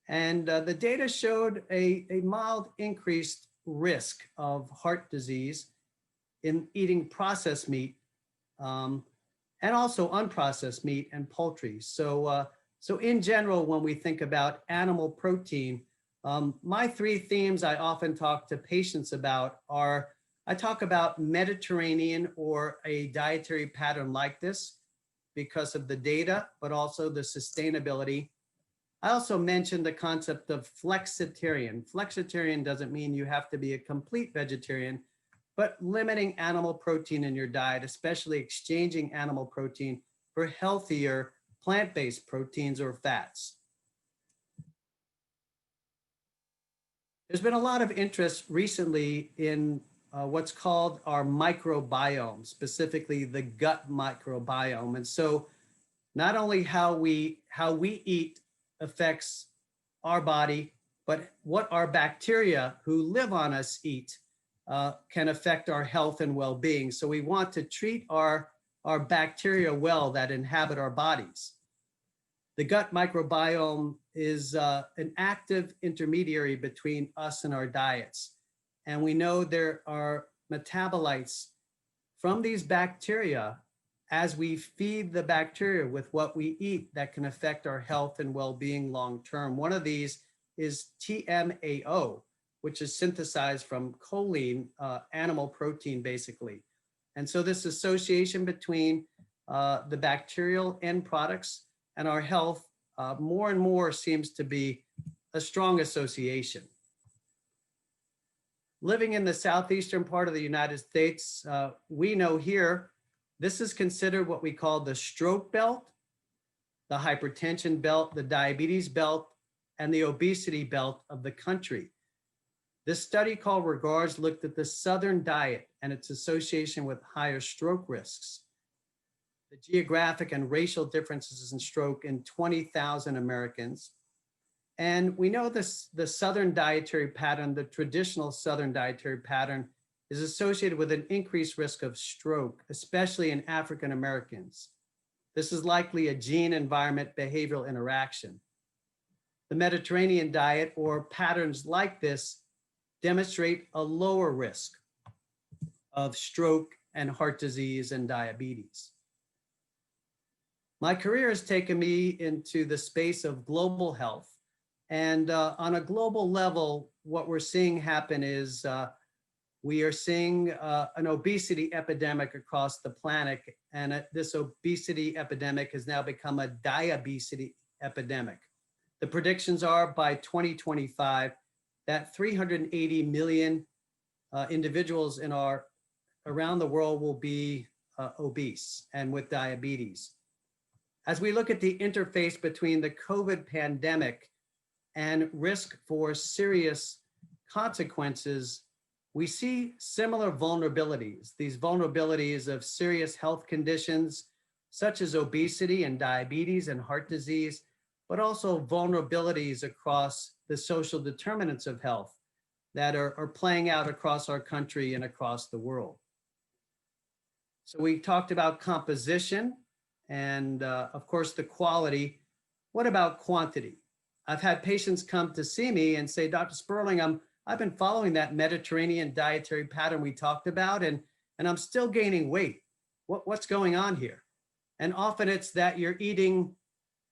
And the data showed a mild increased risk of heart disease in eating processed meat and also unprocessed meat and poultry. So in general, when we think about animal protein, my three themes I often talk to patients about are, I talk about Mediterranean or a dietary pattern like this because of the data, but also the sustainability. I also mentioned the concept of flexitarian. Flexitarian doesn't mean you have to be a complete vegetarian, but limiting animal protein in your diet, especially exchanging animal protein for healthier plant-based proteins or fats. There's been a lot of interest recently in what's called our microbiome, specifically the gut microbiome. And so not only how we eat affects our body, but what our bacteria who live on us eat can affect our health and well-being. So we want to treat our bacteria well that inhabit our bodies. The gut microbiome is an active intermediary between us and our diets. And we know there are metabolites from these bacteria as we feed the bacteria with what we eat that can affect our health and well-being long-term. One of these is TMAO, which is synthesized from choline, animal protein, basically. And so this association between the bacterial end products and our health more and more seems to be a strong association. Living in the southeastern part of the United States, we know here, this is considered what we call the stroke belt, the hypertension belt, the diabetes belt, and the obesity belt of the country. This study called Regards looked at the Southern diet and its association with higher stroke risks, the geographic and racial differences in stroke in 20,000 Americans. And we know this, the Southern dietary pattern, the traditional Southern dietary pattern, is associated with an increased risk of stroke, especially in African Americans. This is likely a gene environment behavioral interaction. The Mediterranean diet or patterns like this demonstrate a lower risk of stroke and heart disease and diabetes. My career has taken me into the space of global health. And on a global level, what we're seeing happen is We are seeing an obesity epidemic across the planet, and this obesity epidemic has now become a diabesity epidemic. The predictions are by 2025 that 380 million individuals around the world will be obese and with diabetes. As we look at the interface between the COVID pandemic and risk for serious consequences, we see similar vulnerabilities. These vulnerabilities of serious health conditions such as obesity and diabetes and heart disease, but also vulnerabilities across the social determinants of health that are playing out across our country and across the world. So we talked about composition and of course the quality. What about quantity? I've had patients come to see me and say, Dr. Sperling, I've been following that Mediterranean dietary pattern we talked about, and I'm still gaining weight. What's going on here? And often it's that you're eating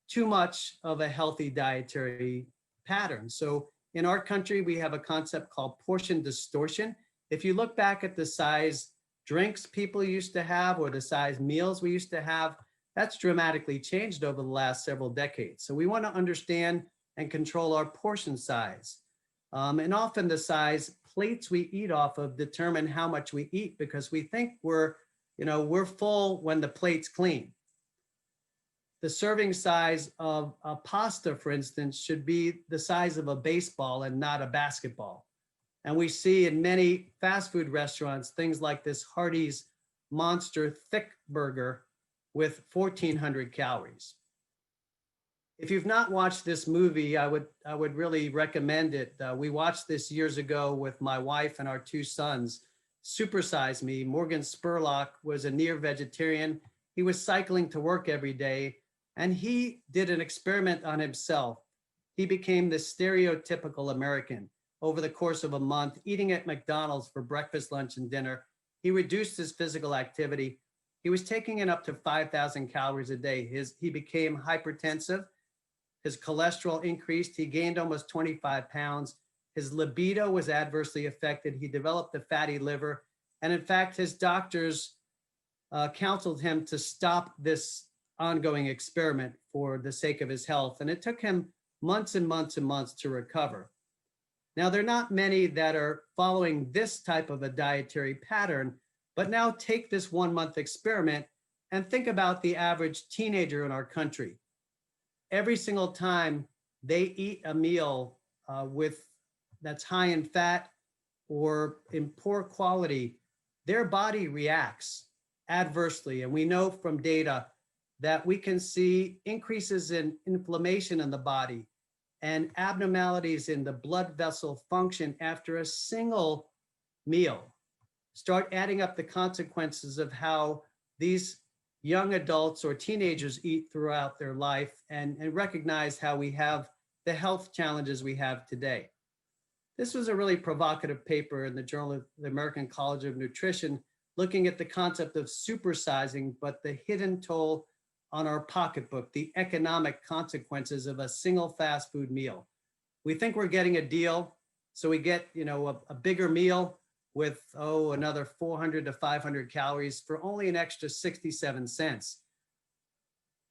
too much of a healthy dietary pattern. So in our country, we have a concept called portion distortion. If you look back at the size drinks people used to have or the size meals we used to have, that's dramatically changed over the last several decades. So we want to understand and control our portion size. And often the size plates we eat off of determine how much we eat, because we think we're full when the plate's clean. The serving size of a pasta, for instance, should be the size of a baseball and not a basketball. And we see in many fast food restaurants, things like this Hardee's Monster Thick Burger with 1,400 calories. If you've not watched this movie, I would really recommend it. We watched this years ago with my wife and our two sons. Super Size Me. Morgan Spurlock was a near vegetarian. He was cycling to work every day, and he did an experiment on himself. He became the stereotypical American. Over the course of a month, eating at McDonald's for breakfast, lunch, and dinner, he reduced his physical activity. He was taking in up to 5,000 calories a day. He became hypertensive. His cholesterol increased. He gained almost 25 pounds. His libido was adversely affected. He developed a fatty liver. And in fact, his doctors counseled him to stop this ongoing experiment for the sake of his health. And it took him months and months and months to recover. Now, there are not many that are following this type of a dietary pattern, but now take this 1 month experiment and think about the average teenager in our country. Every single time they eat a meal that's high in fat or in poor quality, their body reacts adversely. And we know from data that we can see increases in inflammation in the body and abnormalities in the blood vessel function after a single meal. Start adding up the consequences of how these young adults or teenagers eat throughout their life, and recognize how we have the health challenges we have today. This was a really provocative paper in the Journal of the American College of Nutrition, looking at the concept of supersizing, but the hidden toll on our pocketbook, the economic consequences of a single fast food meal. We think we're getting a deal, so we get a bigger meal with another 400 to 500 calories for only an extra 67 cents.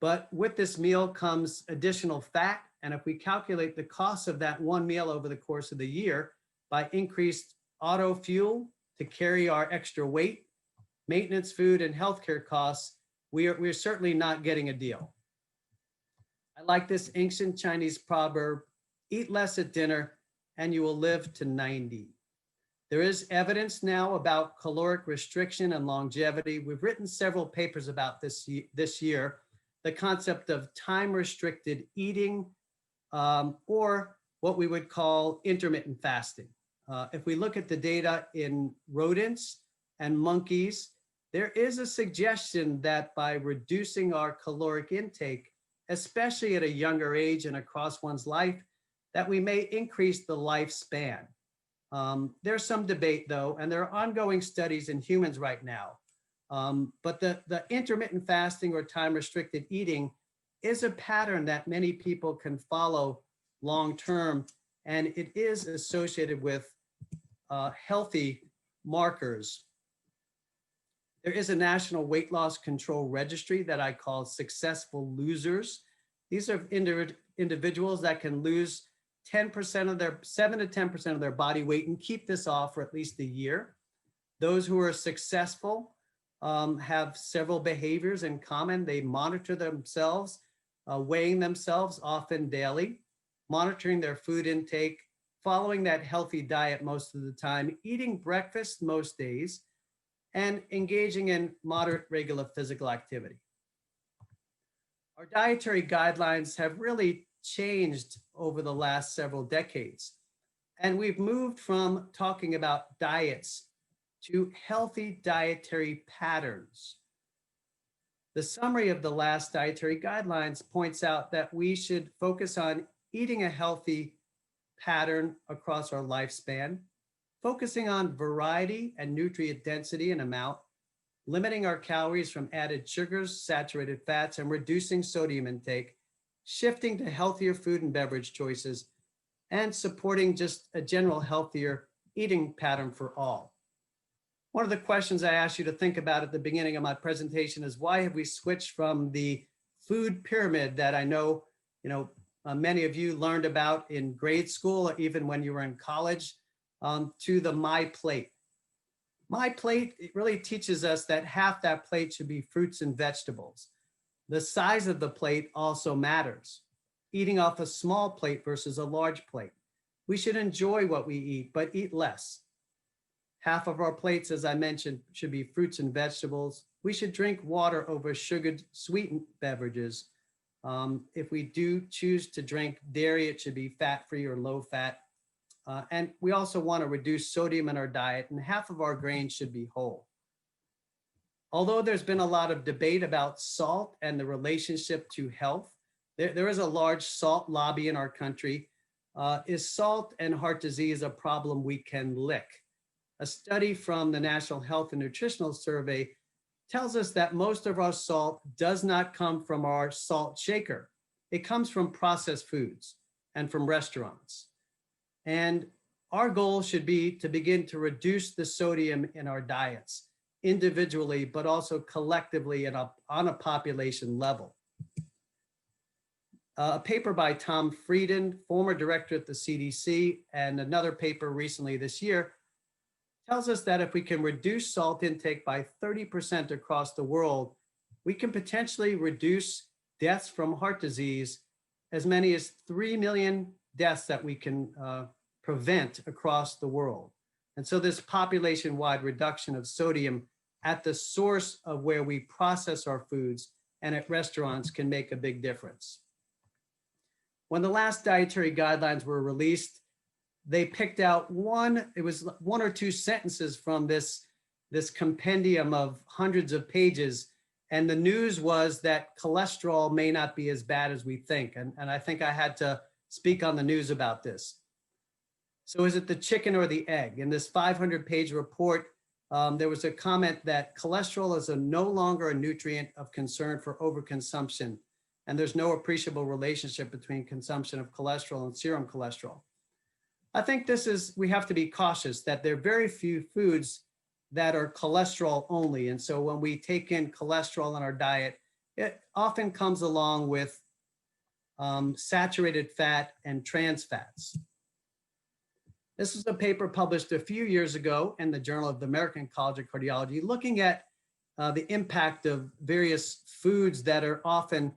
But with this meal comes additional fat, and if we calculate the cost of that one meal over the course of the year by increased auto fuel to carry our extra weight, maintenance food, and healthcare costs, we're certainly not getting a deal. I like this ancient Chinese proverb, eat less at dinner and you will live to 90. There is evidence now about caloric restriction and longevity. We've written several papers about this year, the concept of time-restricted eating, or what we would call intermittent fasting. If we look at the data in rodents and monkeys, there is a suggestion that by reducing our caloric intake, especially at a younger age and across one's life, that we may increase the lifespan. There's some debate though, and there are ongoing studies in humans right now. But the intermittent fasting or time-restricted eating is a pattern that many people can follow long-term, and it is associated with healthy markers. There is a national weight loss control registry that I call Successful Losers. These are individuals that can lose 10% of their, 7 to 10% of their body weight and keep this off for at least a year. Those who are successful have several behaviors in common. They monitor themselves, weighing themselves often daily, monitoring their food intake, following that healthy diet most of the time, eating breakfast most days, and engaging in moderate regular physical activity. Our dietary guidelines have really changed over the last several decades. And we've moved from talking about diets to healthy dietary patterns. The summary of the last dietary guidelines points out that we should focus on eating a healthy pattern across our lifespan, focusing on variety and nutrient density and amount, limiting our calories from added sugars, saturated fats, and reducing sodium intake, shifting to healthier food and beverage choices, and supporting just a general healthier eating pattern for all. One of the questions I asked you to think about at the beginning of my presentation is, why have we switched from the food pyramid that I know, many of you learned about in grade school or even when you were in college, to the My Plate? My Plate, it really teaches us that half that plate should be fruits and vegetables. The size of the plate also matters. Eating off a small plate versus a large plate. We should enjoy what we eat, but eat less. Half of our plates, as I mentioned, should be fruits and vegetables. We should drink water over sugared, sweetened beverages. If we do choose to drink dairy, it should be fat-free or low-fat. And we also want to reduce sodium in our diet, and half of our grains should be whole. Although there's been a lot of debate about salt and the relationship to health, there is a large salt lobby in our country. Is salt and heart disease a problem we can lick? A study from the National Health and Nutritional Survey tells us that most of our salt does not come from our salt shaker. It comes from processed foods and from restaurants. And our goal should be to begin to reduce the sodium in our diets individually, but also collectively and on a population level. A paper by Tom Frieden, former director at the CDC, and another paper recently this year tells us that if we can reduce salt intake by 30% across the world, we can potentially reduce deaths from heart disease as many as 3 million deaths that we can prevent across the world. And so this population-wide reduction of sodium at the source of where we process our foods and at restaurants can make a big difference. When the last dietary guidelines were released, they picked out one or two sentences from this compendium of hundreds of pages. And the news was that cholesterol may not be as bad as we think. And I think I had to speak on the news about this. So is it the chicken or the egg? In this 500-page report, there was a comment that cholesterol is no longer a nutrient of concern for overconsumption. And there's no appreciable relationship between consumption of cholesterol and serum cholesterol. I think we have to be cautious that there are very few foods that are cholesterol only. And so when we take in cholesterol in our diet, it often comes along with saturated fat and trans fats. This is a paper published a few years ago in the Journal of the American College of Cardiology, looking at the impact of various foods that are often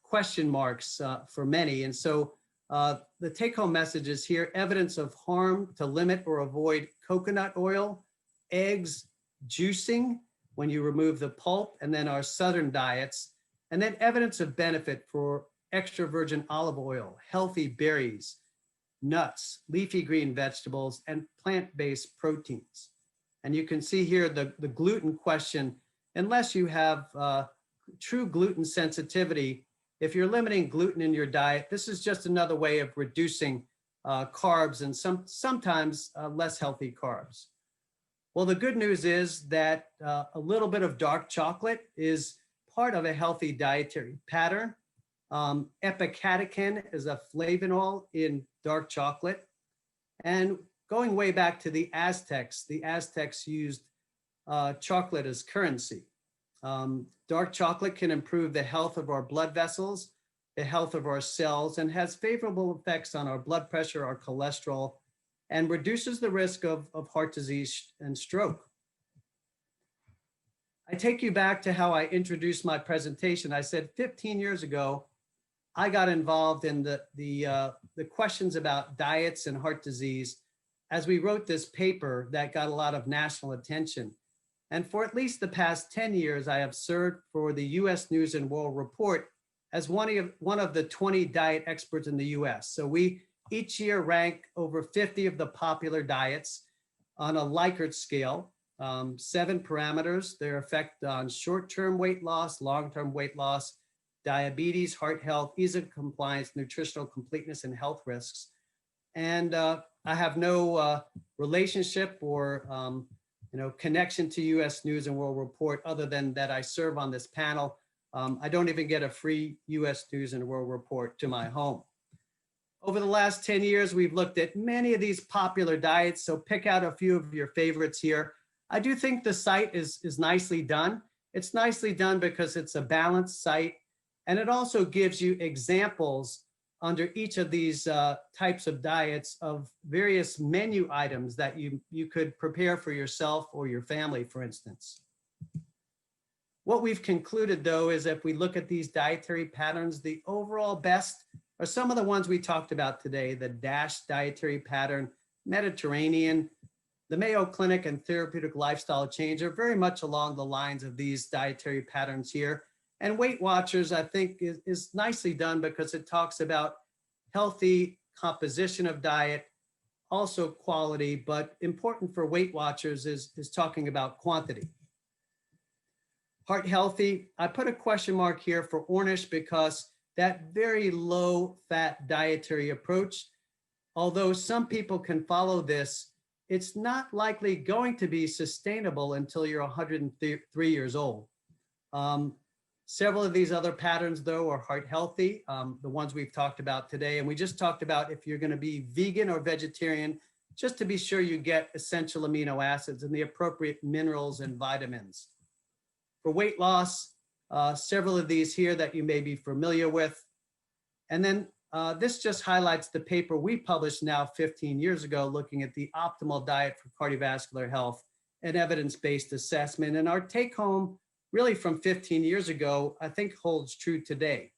question marks for many. And so the take-home message is here: evidence of harm to limit or avoid coconut oil, eggs, juicing when you remove the pulp, and then our southern diets, and then evidence of benefit for extra virgin olive oil, healthy berries, nuts, leafy green vegetables, and plant-based proteins. And you can see here the gluten question. Unless you have true gluten sensitivity, if you're limiting gluten in your diet, this is just another way of reducing carbs and sometimes less healthy carbs. Well, the good news is that a little bit of dark chocolate is part of a healthy dietary pattern. Epicatechin is a flavonol in dark chocolate. And going way back to the Aztecs used chocolate as currency. Dark chocolate can improve the health of our blood vessels, the health of our cells, and has favorable effects on our blood pressure, our cholesterol, and reduces the risk of heart disease and stroke. I take you back to how I introduced my presentation. I said 15 years ago, I got involved in the questions about diets and heart disease as we wrote this paper that got a lot of national attention. And for at least the past 10 years, I have served for the US News and World Report as one of the 20 diet experts in the US. So we each year rank over 50 of the popular diets on a Likert scale, 7 parameters, their effect on short-term weight loss, long-term weight loss, diabetes, heart health, ease of compliance, nutritional completeness, and health risks. And I have no relationship or connection to US News and World Report other than that I serve on this panel. I don't even get a free US News and World Report to my home. Over the last 10 years, we've looked at many of these popular diets, so pick out a few of your favorites here. I do think the site is nicely done. It's nicely done because it's a balanced site, and it also gives you examples under each of these types of diets of various menu items that you could prepare for yourself or your family, for instance. What we've concluded, though, is if we look at these dietary patterns, the overall best are some of the ones we talked about today: the DASH dietary pattern, Mediterranean, the Mayo Clinic, and therapeutic lifestyle change are very much along the lines of these dietary patterns here. And Weight Watchers, I think, is nicely done because it talks about healthy composition of diet, also quality, but important for Weight Watchers is talking about quantity. Heart Healthy, I put a question mark here for Ornish because that very low fat dietary approach, although some people can follow this, it's not likely going to be sustainable until you're 103 years old. Several of these other patterns, though, are heart healthy, the ones we've talked about today. And we just talked about if you're going to be vegan or vegetarian, just to be sure you get essential amino acids and the appropriate minerals and vitamins. For weight loss, several of these here that you may be familiar with. And then this just highlights the paper we published now 15 years ago, looking at the optimal diet for cardiovascular health and evidence-based assessment. And our take home really from 15 years ago, I think holds true today.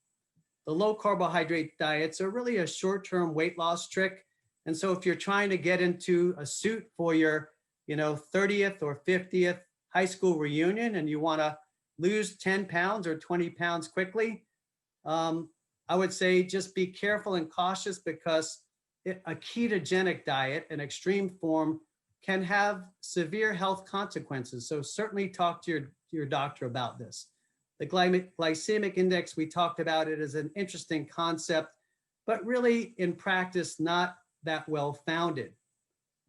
The low carbohydrate diets are really a short-term weight loss trick. And so if you're trying to get into a suit for your 30th or 50th high school reunion and you want to lose 10 pounds or 20 pounds quickly, I would say just be careful and cautious because a ketogenic diet, an extreme form, can have severe health consequences. So certainly talk to your doctor about this. The glycemic index, we talked about it as an interesting concept, but really in practice, not that well founded.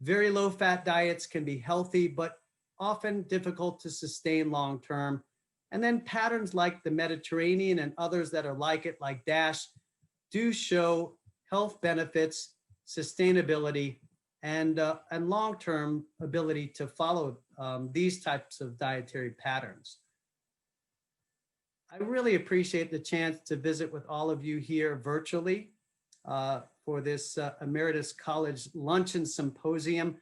Very low fat diets can be healthy, but often difficult to sustain long term. And then patterns like the Mediterranean and others that are like it, like DASH, do show health benefits, sustainability, and long-term ability to follow these types of dietary patterns. I really appreciate the chance to visit with all of you here virtually for this Emeritus College Luncheon Symposium.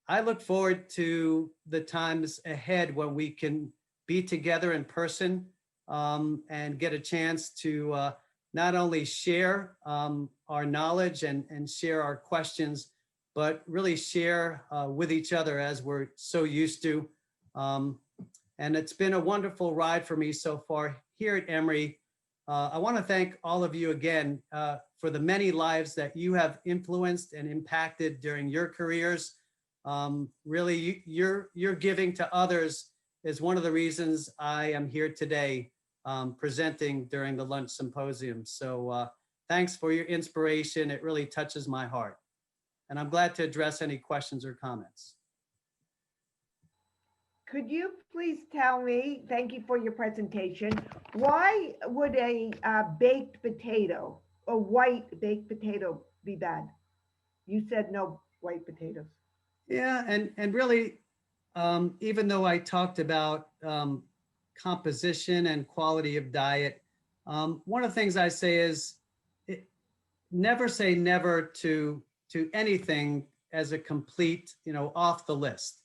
I look forward to the times ahead when we can be together in person and get a chance to not only share our knowledge and share our questions, but really share with each other as we're so used to. And it's been a wonderful ride for me so far here at Emory. I want to thank all of you again for the many lives that you have influenced and impacted during your careers. Really, your giving to others is one of the reasons I am here today presenting during the lunch symposium. So thanks for your inspiration. It really touches my heart. And I'm glad to address any questions or comments. Could you please tell me, thank you for your presentation, why would a baked potato, a white baked potato, be bad? You said no white potatoes. Yeah, and really, even though I talked about composition and quality of diet, one of the things I say is it, never say never to anything as a complete, off the list.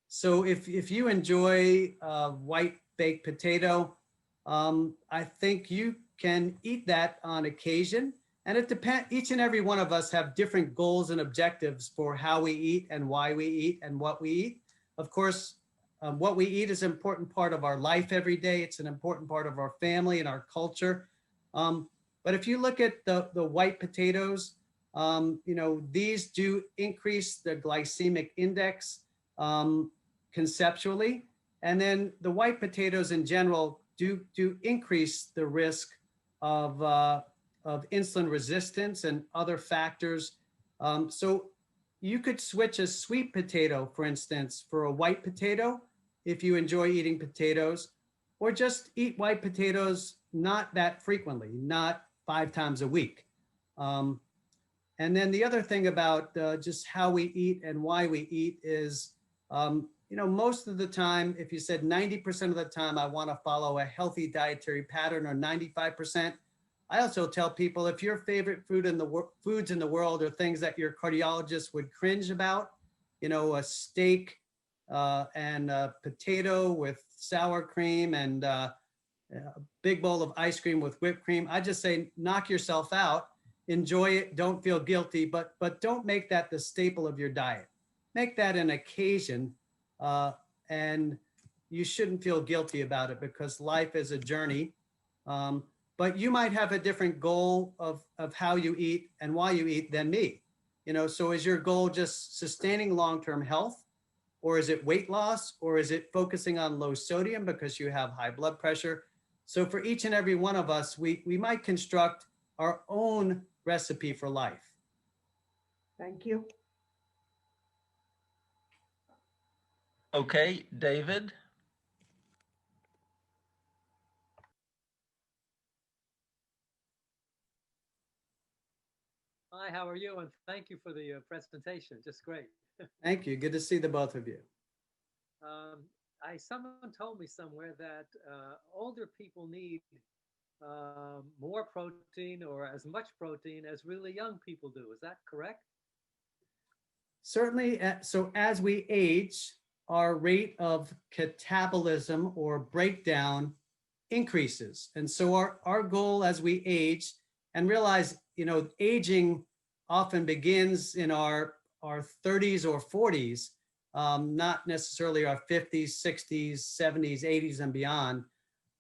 So if you enjoy white baked potato, I think you can eat that on occasion. And it depends, each and every one of us have different goals and objectives for how we eat and why we eat and what we eat. Of course, what we eat is an important part of our life every day. It's an important part of our family and our culture. But if you look at the white potatoes, these do increase the glycemic index conceptually. And then the white potatoes in general do increase the risk of insulin resistance and other factors. So you could switch a sweet potato, for instance, for a white potato if you enjoy eating potatoes, or just eat white potatoes not that frequently, not 5 times a week. And then the other thing about just how we eat and why we eat is, most of the time, if you said 90% of the time, I want to follow a healthy dietary pattern, or 95%, I also tell people if your favorite foods in the world are things that your cardiologist would cringe about, a steak and a potato with sour cream and a big bowl of ice cream with whipped cream, I just say knock yourself out, enjoy it, don't feel guilty, but don't make that the staple of your diet. Make that an occasion, and you shouldn't feel guilty about it because life is a journey. But you might have a different goal of how you eat and why you eat than me. So is your goal just sustaining long-term health, or is it weight loss, or is it focusing on low sodium because you have high blood pressure? So for each and every one of us, we might construct our own recipe for life. Thank you. Okay, David. Hi, how are you? And thank you for the presentation. Just great. Thank you. Good to see the both of you. Um, someone told me somewhere that older people need more protein or as much protein as really young people do. Is that correct? Certainly. So as we age, our rate of catabolism or breakdown increases. And so our goal as we age, and realize, aging often begins in our 30s or 40s, not necessarily our 50s, 60s, 70s, 80s, and beyond.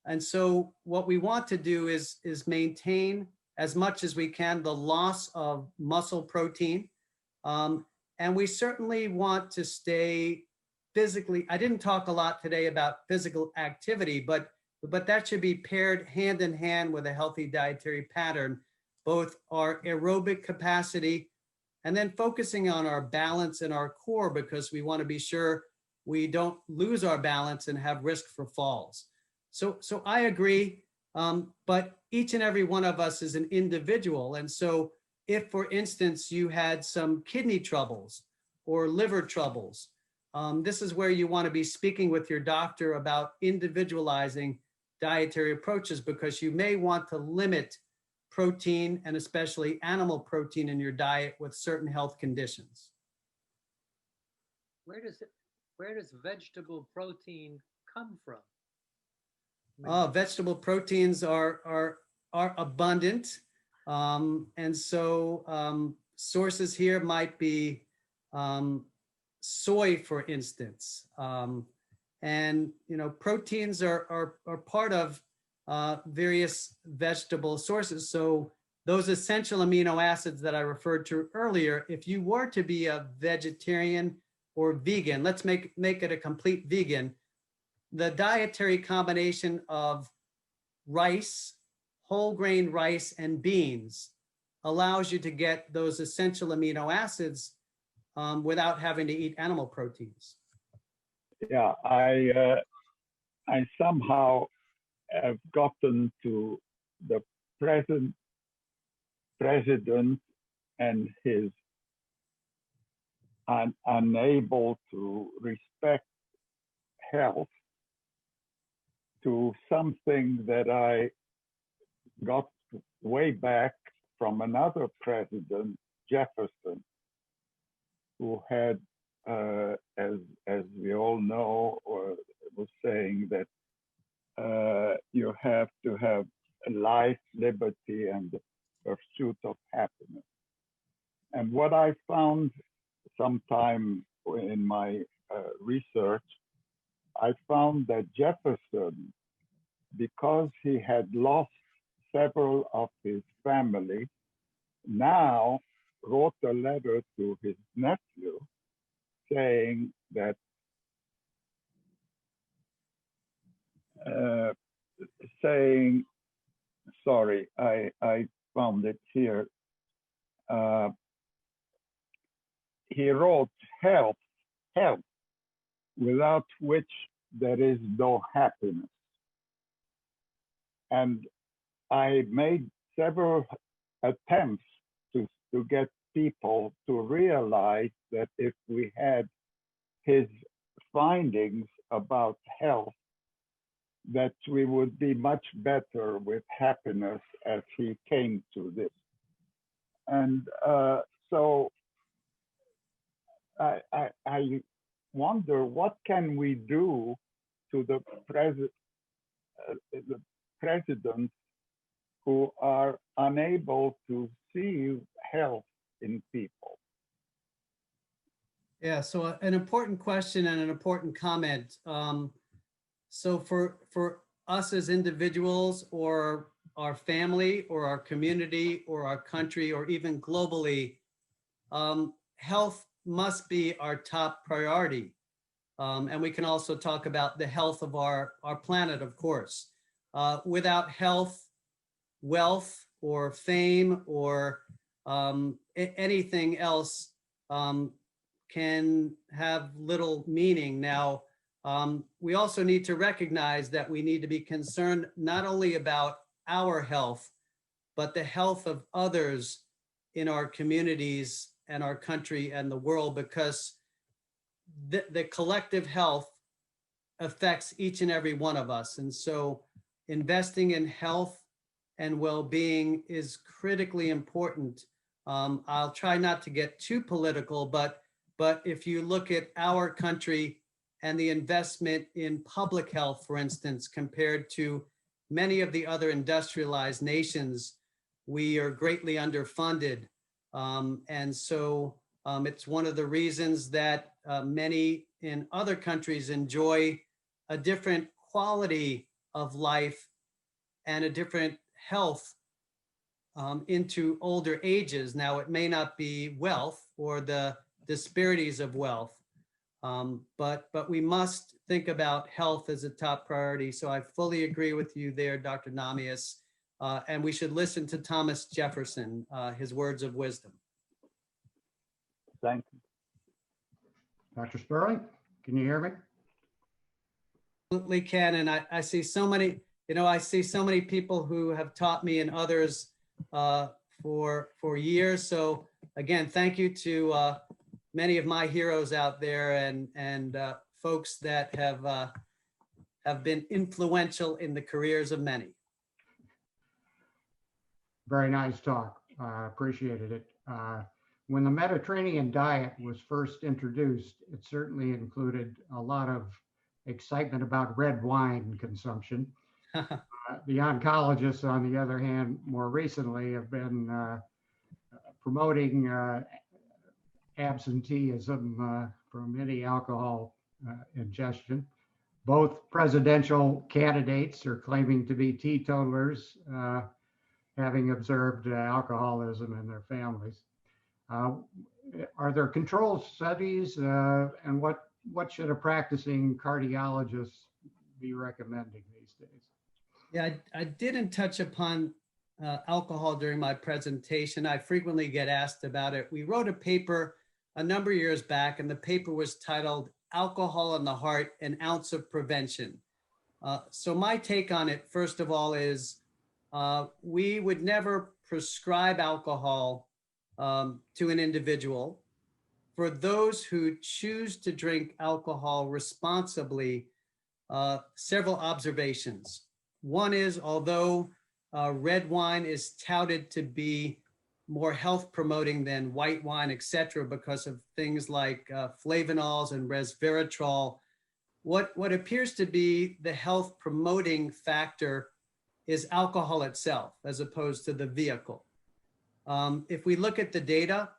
And so what we want to do is maintain as much as we can the loss of muscle protein. And we certainly want to stay physically. I didn't talk a lot today about physical activity, but that should be paired hand in hand with a healthy dietary pattern, both our aerobic capacity and then focusing on our balance and our core, because we want to be sure we don't lose our balance and have risk for falls. So I agree, but each and every one of us is an individual. And so if, for instance, you had some kidney troubles or liver troubles, this is where you want to be speaking with your doctor about individualizing dietary approaches, because you may want to limit protein and especially animal protein in your diet with certain health conditions. Where does vegetable protein come from? Vegetable proteins are abundant. And so sources here might be soy, for instance. And proteins are part of various vegetable sources. So those essential amino acids that I referred to earlier, if you were to be a vegetarian or vegan, let's make it a complete vegan, the dietary combination of rice, whole grain rice, and beans allows you to get those essential amino acids without having to eat animal proteins. Yeah, I somehow have gotten to the present president and his unable to respect health to something that I got way back from another president, Jefferson, who had, as we all know, or was saying that you have to have life, liberty, and the pursuit of happiness. And what I found sometime in my research, I found that Jefferson, because he had lost several of his family, now wrote a letter to his nephew saying that sorry, I found it here. He wrote, health, without which there is no happiness. And I made several attempts to get people to realize that if we had his findings about health, that we would be much better with happiness as he came to this. And so I wonder, what can we do to the presidents who are unable to see health in people? Yeah, so an important question and an important comment. So for us as individuals, or our family, or our community, or our country, or even globally, health must be our top priority. And we can also talk about the health of our planet, of course. Without health, wealth, or fame, or anything else can have little meaning. Now, we also need to recognize that we need to be concerned not only about our health, but the health of others in our communities and our country and the world, because the collective health affects each and every one of us. And so investing in health and well-being is critically important. I'll try not to get too political, but if you look at our country and the investment in public health, for instance, compared to many of the other industrialized nations, we are greatly underfunded. And so it's one of the reasons that many in other countries enjoy a different quality of life and a different health into older ages. Now, it may not be wealth or the disparities of wealth, but we must think about health as a top priority. So I fully agree with you there, Dr. Namias. And we should listen to Thomas Jefferson, his words of wisdom. Thank you. Dr. Sperling, can you hear me? Absolutely can. And I see so many, I see so many people who have taught me and others for years. So again, thank you to many of my heroes out there and folks that have been influential in the careers of many. Very nice talk. Appreciated it. When the Mediterranean diet was first introduced, it certainly included a lot of excitement about red wine consumption. The oncologists, on the other hand, more recently have been promoting absenteeism from any alcohol ingestion. Both presidential candidates are claiming to be teetotalers, having observed alcoholism in their families. Are there controlled studies, and what should a practicing cardiologist be recommending these days? Yeah, I didn't touch upon alcohol during my presentation. I frequently get asked about it. We wrote a paper a number of years back, and the paper was titled Alcohol in the Heart, an Ounce of Prevention. So my take on it, first of all, is we would never prescribe alcohol to an individual. for those who choose to drink alcohol responsibly, several observations. One is, although red wine is touted to be more health promoting than white wine, etc., because of things like flavanols and resveratrol, what appears to be the health promoting factor is alcohol itself, as opposed to the vehicle. If we look at the data,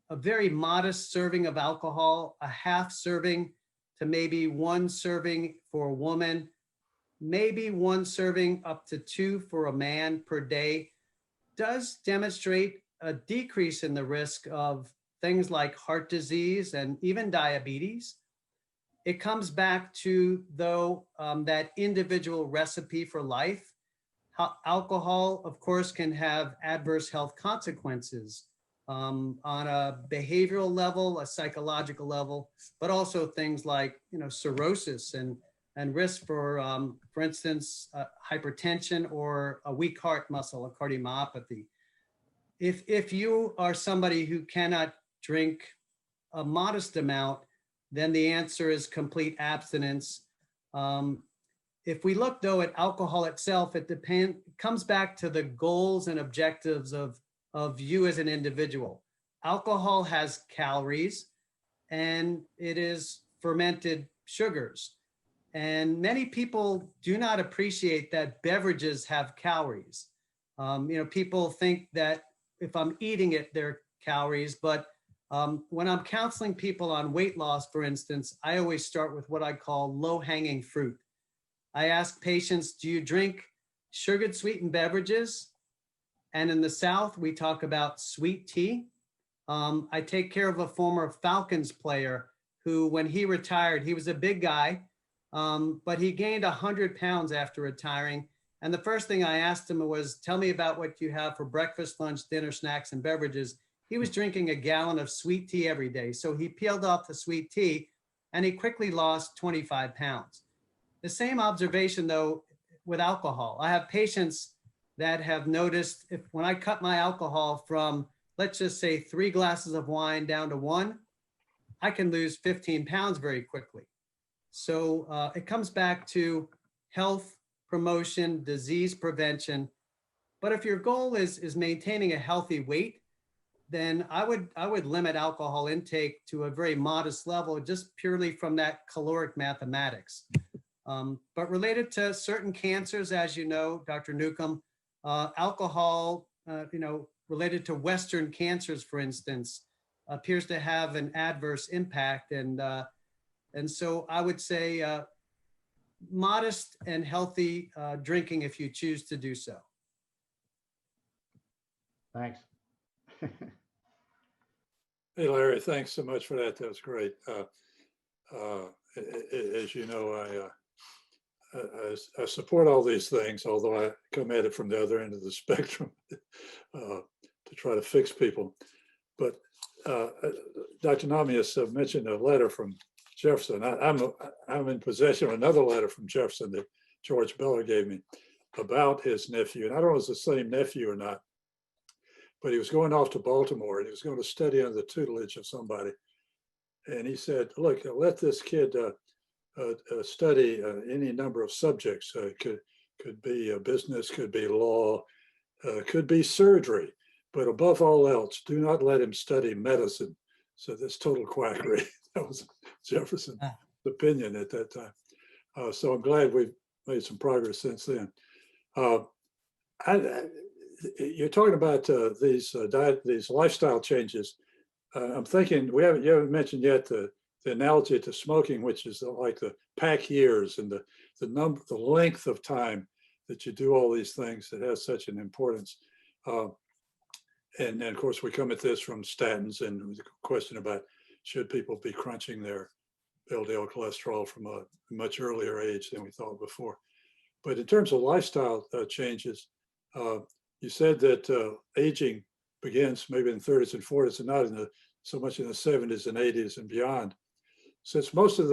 a very modest serving of alcohol, a half serving to maybe one serving for a woman, maybe one serving up to two for a man per day, does demonstrate a decrease in the risk of things like heart disease and even diabetes. It comes back to, though, that individual recipe for life. Alcohol, of course, can have adverse health consequences on a behavioral level, a psychological level, but also things like, cirrhosis and risk for instance, hypertension or a weak heart muscle, a cardiomyopathy. If you are somebody who cannot drink a modest amount, then the answer is complete abstinence. If we look, though, at alcohol itself, it comes back to the goals and objectives of you as an individual. Alcohol has calories, and it is fermented sugars. And many people do not appreciate that beverages have calories. People think that if I'm eating it, they're calories, but when I'm counseling people on weight loss, for instance, I always start with what I call low-hanging fruit. I ask patients, do you drink sugared sweetened beverages? And in the South, we talk about sweet tea. I take care of a former Falcons player who, when he retired, he was a big guy, but he gained 100 pounds after retiring. And the first thing I asked him was, tell me about what you have for breakfast, lunch, dinner, snacks, and beverages. He was drinking a gallon of sweet tea every day. So he peeled off the sweet tea and he quickly lost 25 pounds. The same observation, though, with alcohol. I have patients that have noticed when I cut my alcohol from, let's just say, 3 glasses of wine down to 1, I can lose 15 pounds very quickly. So it comes back to health promotion, disease prevention. But if your goal is maintaining a healthy weight, then I would limit alcohol intake to a very modest level, just purely from that caloric mathematics. But related to certain cancers, as you know, Dr. Newcomb, alcohol, related to Western cancers, for instance, appears to have an adverse impact. And so I would say modest and healthy drinking if you choose to do so. Thanks. Hey, Larry, thanks so much for that. That was great. As you know, I support all these things, although I come at it from the other end of the spectrum to try to fix people. But Dr. Namias mentioned a letter from Jefferson. I'm in possession of another letter from Jefferson that George Beller gave me about his nephew. And I don't know if it's the same nephew or not, but he was going off to Baltimore and he was going to study under the tutelage of somebody. And he said, look, let this kid study any number of subjects. Could be business, could be law, could be surgery, but above all else, do not let him study medicine. So that's total quackery. That was Jefferson's opinion at that time. So I'm glad we've made some progress since then. You're talking about these lifestyle changes. I'm thinking you haven't mentioned yet the analogy to smoking, which is like the pack years and the length of time that you do all these things that has such an importance. And of course, we come at this from statins and the question about should people be crunching their LDL cholesterol from a much earlier age than we thought before. But in terms of lifestyle changes, you said that aging begins maybe in the 30s and 40s and not so much in the 70s and 80s and beyond. Since most of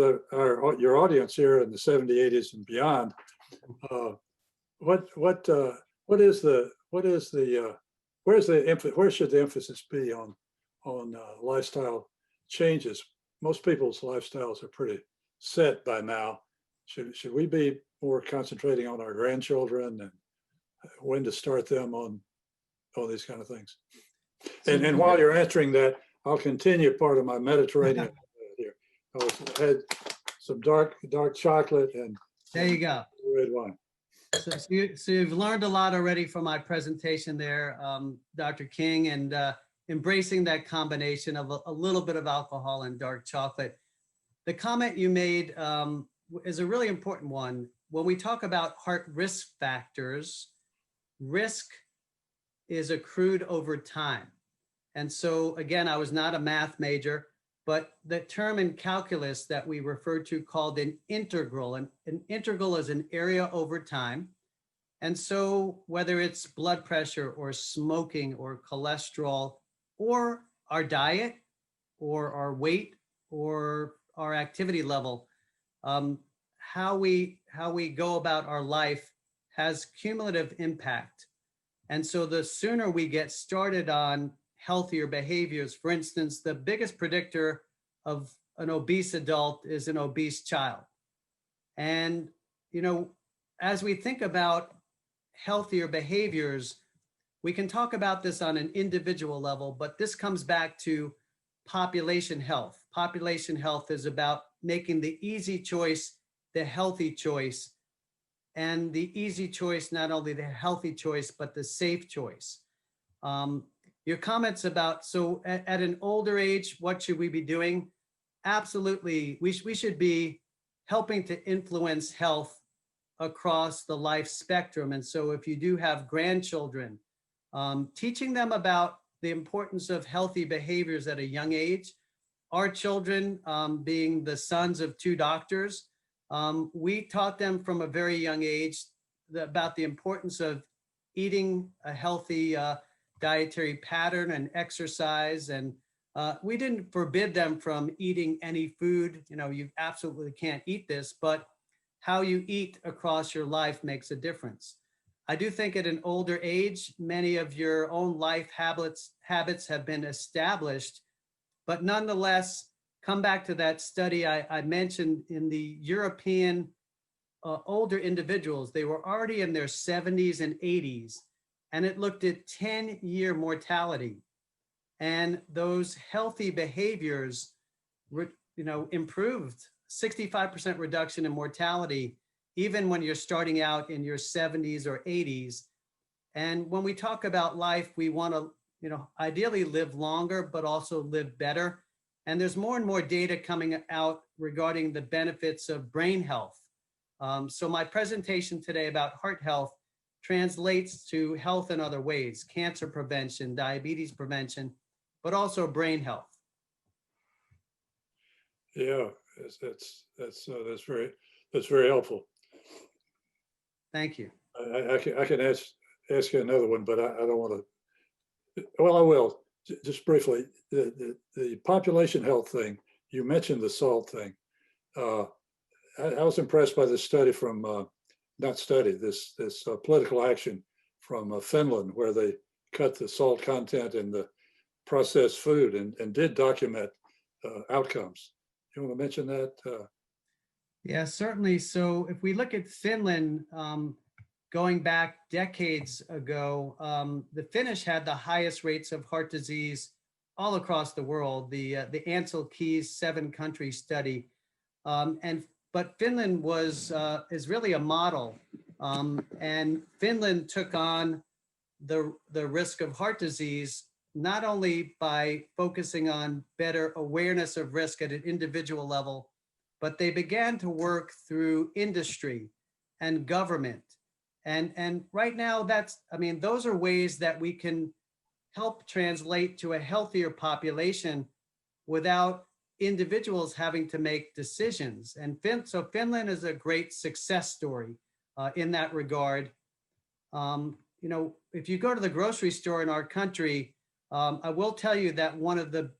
your audience here in the 70s, 80s and beyond, where should the emphasis be on lifestyle changes? Most people's lifestyles are pretty set by now. Should we be more concentrating on our grandchildren and when to start them on these kind of things? And while you're answering that, I'll continue part of my Mediterranean here. I had some dark chocolate and There you go. red wine. So you've learned a lot already from my presentation there, Dr. King, and embracing that combination of a little bit of alcohol and dark chocolate. The comment you made is a really important one. When we talk about heart risk factors, risk is accrued over time. And so again, I was not a math major, but the term in calculus that we refer to called an integral, and an integral is an area over time. And so whether it's blood pressure or smoking or cholesterol or our diet or our weight or our activity level, how we go about our life has cumulative impact. And so the sooner we get started on healthier behaviors, for instance, the biggest predictor of an obese adult is an obese child. And, you know, as we think about healthier behaviors, we can talk about this on an individual level, but this comes back to population health. Population health is about making the easy choice the healthy choice, and the easy choice, not only the healthy choice, but the safe choice. Your comments about, so at an older age, what should we be doing? Absolutely, we should be helping to influence health across the life spectrum. And so if you do have grandchildren, teaching them about the importance of healthy behaviors at a young age. Our children, being the sons of two doctors, we taught them from a very young age about the importance of eating a healthy dietary pattern and exercise. And we didn't forbid them from eating any food. You know, you absolutely can't eat this, but how you eat across your life makes a difference. I do think at an older age, many of your own life habits have been established, but nonetheless, come back to that study I mentioned in the European older individuals. They were already in their 70s and 80s, and it looked at 10-year mortality. And those healthy behaviors, improved 65% reduction in mortality, even when you're starting out in your 70s or 80s. And when we talk about life, we want to, ideally live longer, but also live better. And there's more and more data coming out regarding the benefits of brain health. So my presentation today about heart health translates to health in other ways: cancer prevention, diabetes prevention, but also brain health. Yeah, that's very helpful. Thank you. I can ask you another one, but I don't want to. Well, I will just briefly. The population health thing, you mentioned the salt thing. I was impressed by this study from this political action from Finland, where they cut the salt content in the processed food and did document outcomes. You want to mention that? Yeah, certainly. So if we look at Finland, going back decades ago, the Finnish had the highest rates of heart disease all across the world. The Ansel Keys 7-country study, but Finland is really a model, and Finland took on the risk of heart disease not only by focusing on better awareness of risk at an individual level, but they began to work through industry and government. And right now those are ways that we can help translate to a healthier population without individuals having to make decisions. And so Finland is a great success story in that regard. If you go to the grocery store in our country, I will tell you that one of the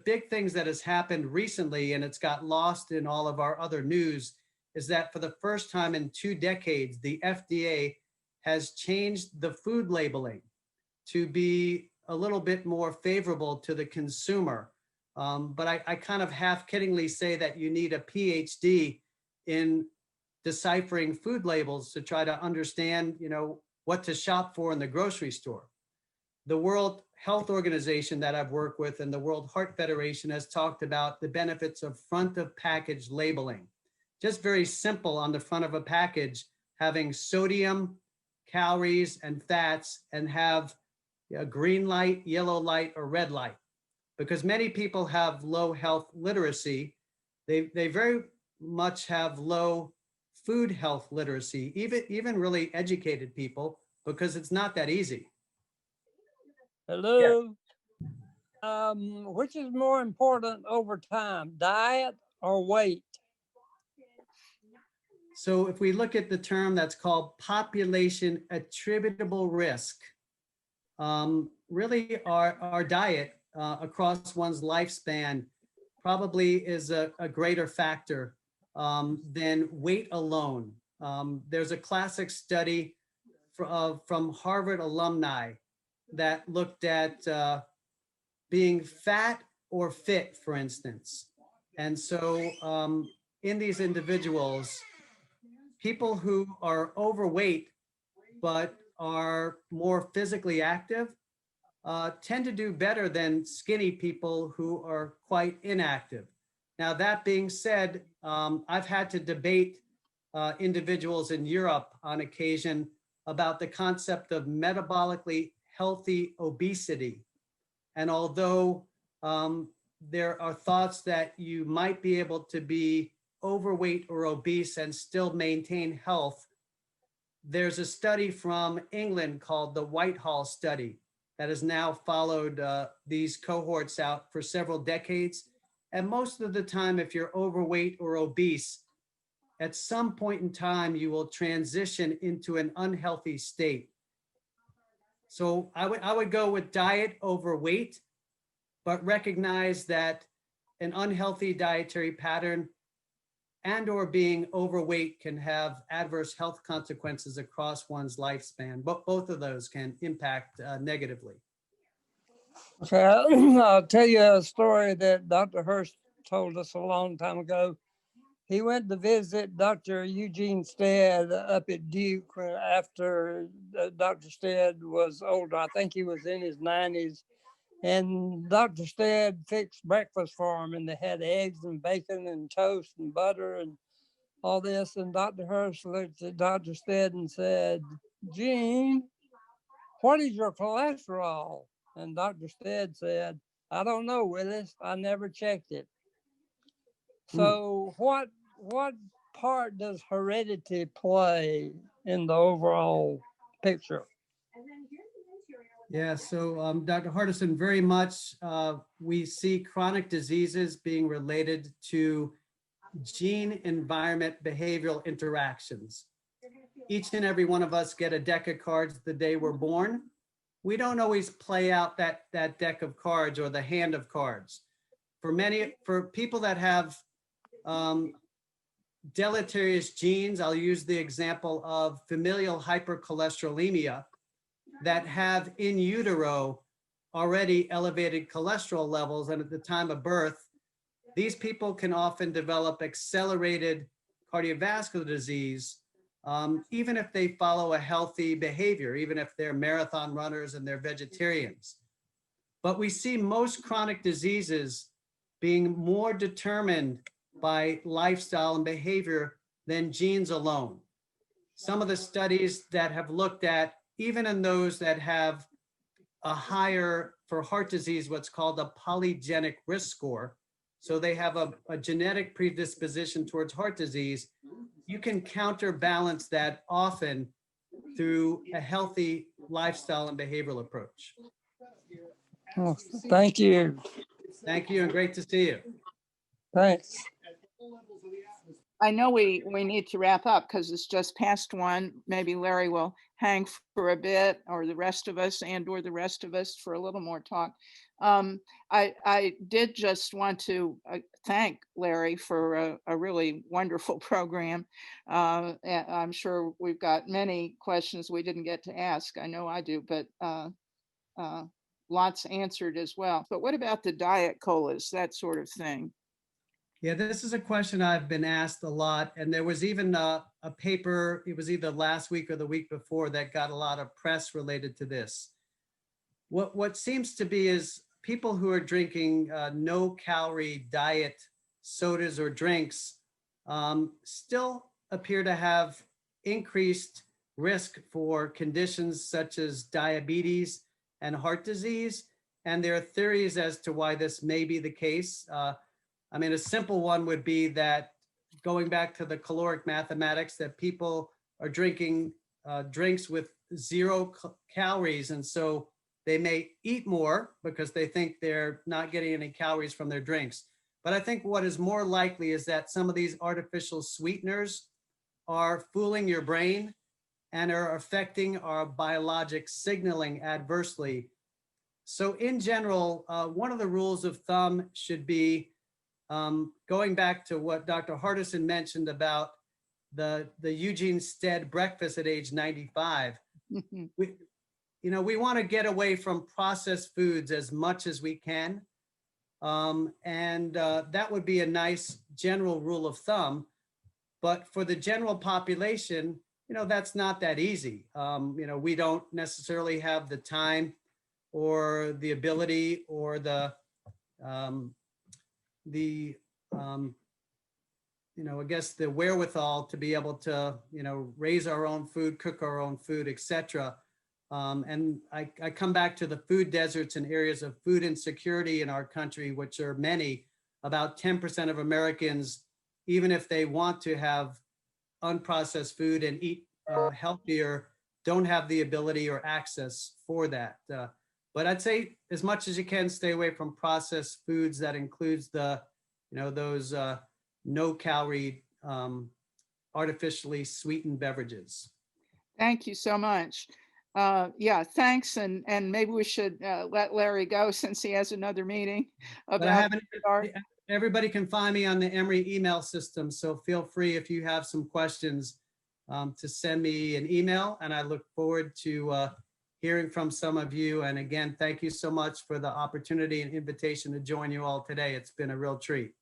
big things that has happened recently, and it's got lost in all of our other news, is that for the first time in 2 decades, the FDA has changed the food labeling to be a little bit more favorable to the consumer. But I kind of half kiddingly say that you need a PhD in deciphering food labels to try to understand, what to shop for in the grocery store. The World Health Organization that I've worked with and the World Heart Federation has talked about the benefits of front of package labeling. Just very simple on the front of a package, having sodium, calories, and fats, and have a green light, yellow light, or red light. Because many people have low health literacy, they very much have low food health literacy, even really educated people, because it's not that easy. Hello. Which is more important over time, diet or weight? So if we look at the term that's called population attributable risk, really our diet across one's lifespan probably is a greater factor than weight alone. There's a classic study from Harvard alumni that looked at being fat or fit, for instance. And so in these individuals, people who are overweight but are more physically active tend to do better than skinny people who are quite inactive. Now, that being said, I've had to debate individuals in Europe on occasion about the concept of metabolically healthy obesity. And although there are thoughts that you might be able to be overweight or obese and still maintain health, there's a study from England called the Whitehall study that has now followed these cohorts out for several decades. And most of the time, if you're overweight or obese, at some point in time, you will transition into an unhealthy state. So I would go with diet over weight, but recognize that an unhealthy dietary pattern and or being overweight can have adverse health consequences across one's lifespan. But both of those can impact negatively. Okay, I'll tell you a story that Dr. Hurst told us a long time ago. He went to visit Dr. Eugene Stead up at Duke after Dr. Stead was older. I think he was in his 90s. And Dr. Stead fixed breakfast for him, and they had eggs and bacon and toast and butter and all this. And Dr. Hurst looked at Dr. Stead and said, "Gene, what is your cholesterol?" And Dr. Stead said, "I don't know, Willis. I never checked it." So what part does heredity play in the overall picture? Yeah, so Dr. Hardison, very much we see chronic diseases being related to gene environment behavioral interactions. Each and every one of us get a deck of cards the day we're born. We don't always play out that deck of cards or the hand of cards. For people that have deleterious genes, I'll use the example of familial hypercholesterolemia, that have in utero already elevated cholesterol levels. And at the time of birth, these people can often develop accelerated cardiovascular disease, even if they follow a healthy behavior, even if they're marathon runners and they're vegetarians. But we see most chronic diseases being more determined by lifestyle and behavior than genes alone. Some of the studies that have looked at, even in those that have a higher, for heart disease, what's called a polygenic risk score. So they have a genetic predisposition towards heart disease. You can counterbalance that often through a healthy lifestyle and behavioral approach. Well, thank you. Thank you, and great to see you. Thanks. I know we need to wrap up because it's just past 1. Maybe Larry will hang for a bit, or the rest of us for a little more talk. I did just want to thank Larry for a really wonderful program. I'm sure we've got many questions we didn't get to ask. I know I do, but lots answered as well. But what about the diet colas, that sort of thing? Yeah, this is a question I've been asked a lot. And there was even a paper, it was either last week or the week before, that got a lot of press related to this. What seems to be is people who are drinking no calorie diet sodas or drinks still appear to have increased risk for conditions such as diabetes and heart disease. And there are theories as to why this may be the case. I mean, a simple one would be that, going back to the caloric mathematics, that people are drinking drinks with 0 calories. And so they may eat more because they think they're not getting any calories from their drinks. But I think what is more likely is that some of these artificial sweeteners are fooling your brain and are affecting our biologic signaling adversely. So in general, one of the rules of thumb should be, going back to what Dr. Hardison mentioned about the Eugene Stead breakfast at age 95. We want to get away from processed foods as much as we can. And that would be a nice general rule of thumb. But for the general population, that's not that easy. We don't necessarily have the time or the ability or I guess the wherewithal to be able to, raise our own food, cook our own food, etc. And I come back to the food deserts and areas of food insecurity in our country, which are many. About 10% of Americans, even if they want to have unprocessed food and eat healthier, don't have the ability or access for that. But I'd say, as much as you can, stay away from processed foods. That includes those no calorie, artificially sweetened beverages. Thank you so much. Yeah, thanks. And maybe we should let Larry go since he has another meeting. But everybody can find me on the Emory email system. So feel free, if you have some questions, to send me an email. And I look forward to hearing from some of you. And again, thank you so much for the opportunity and invitation to join you all today. It's been a real treat.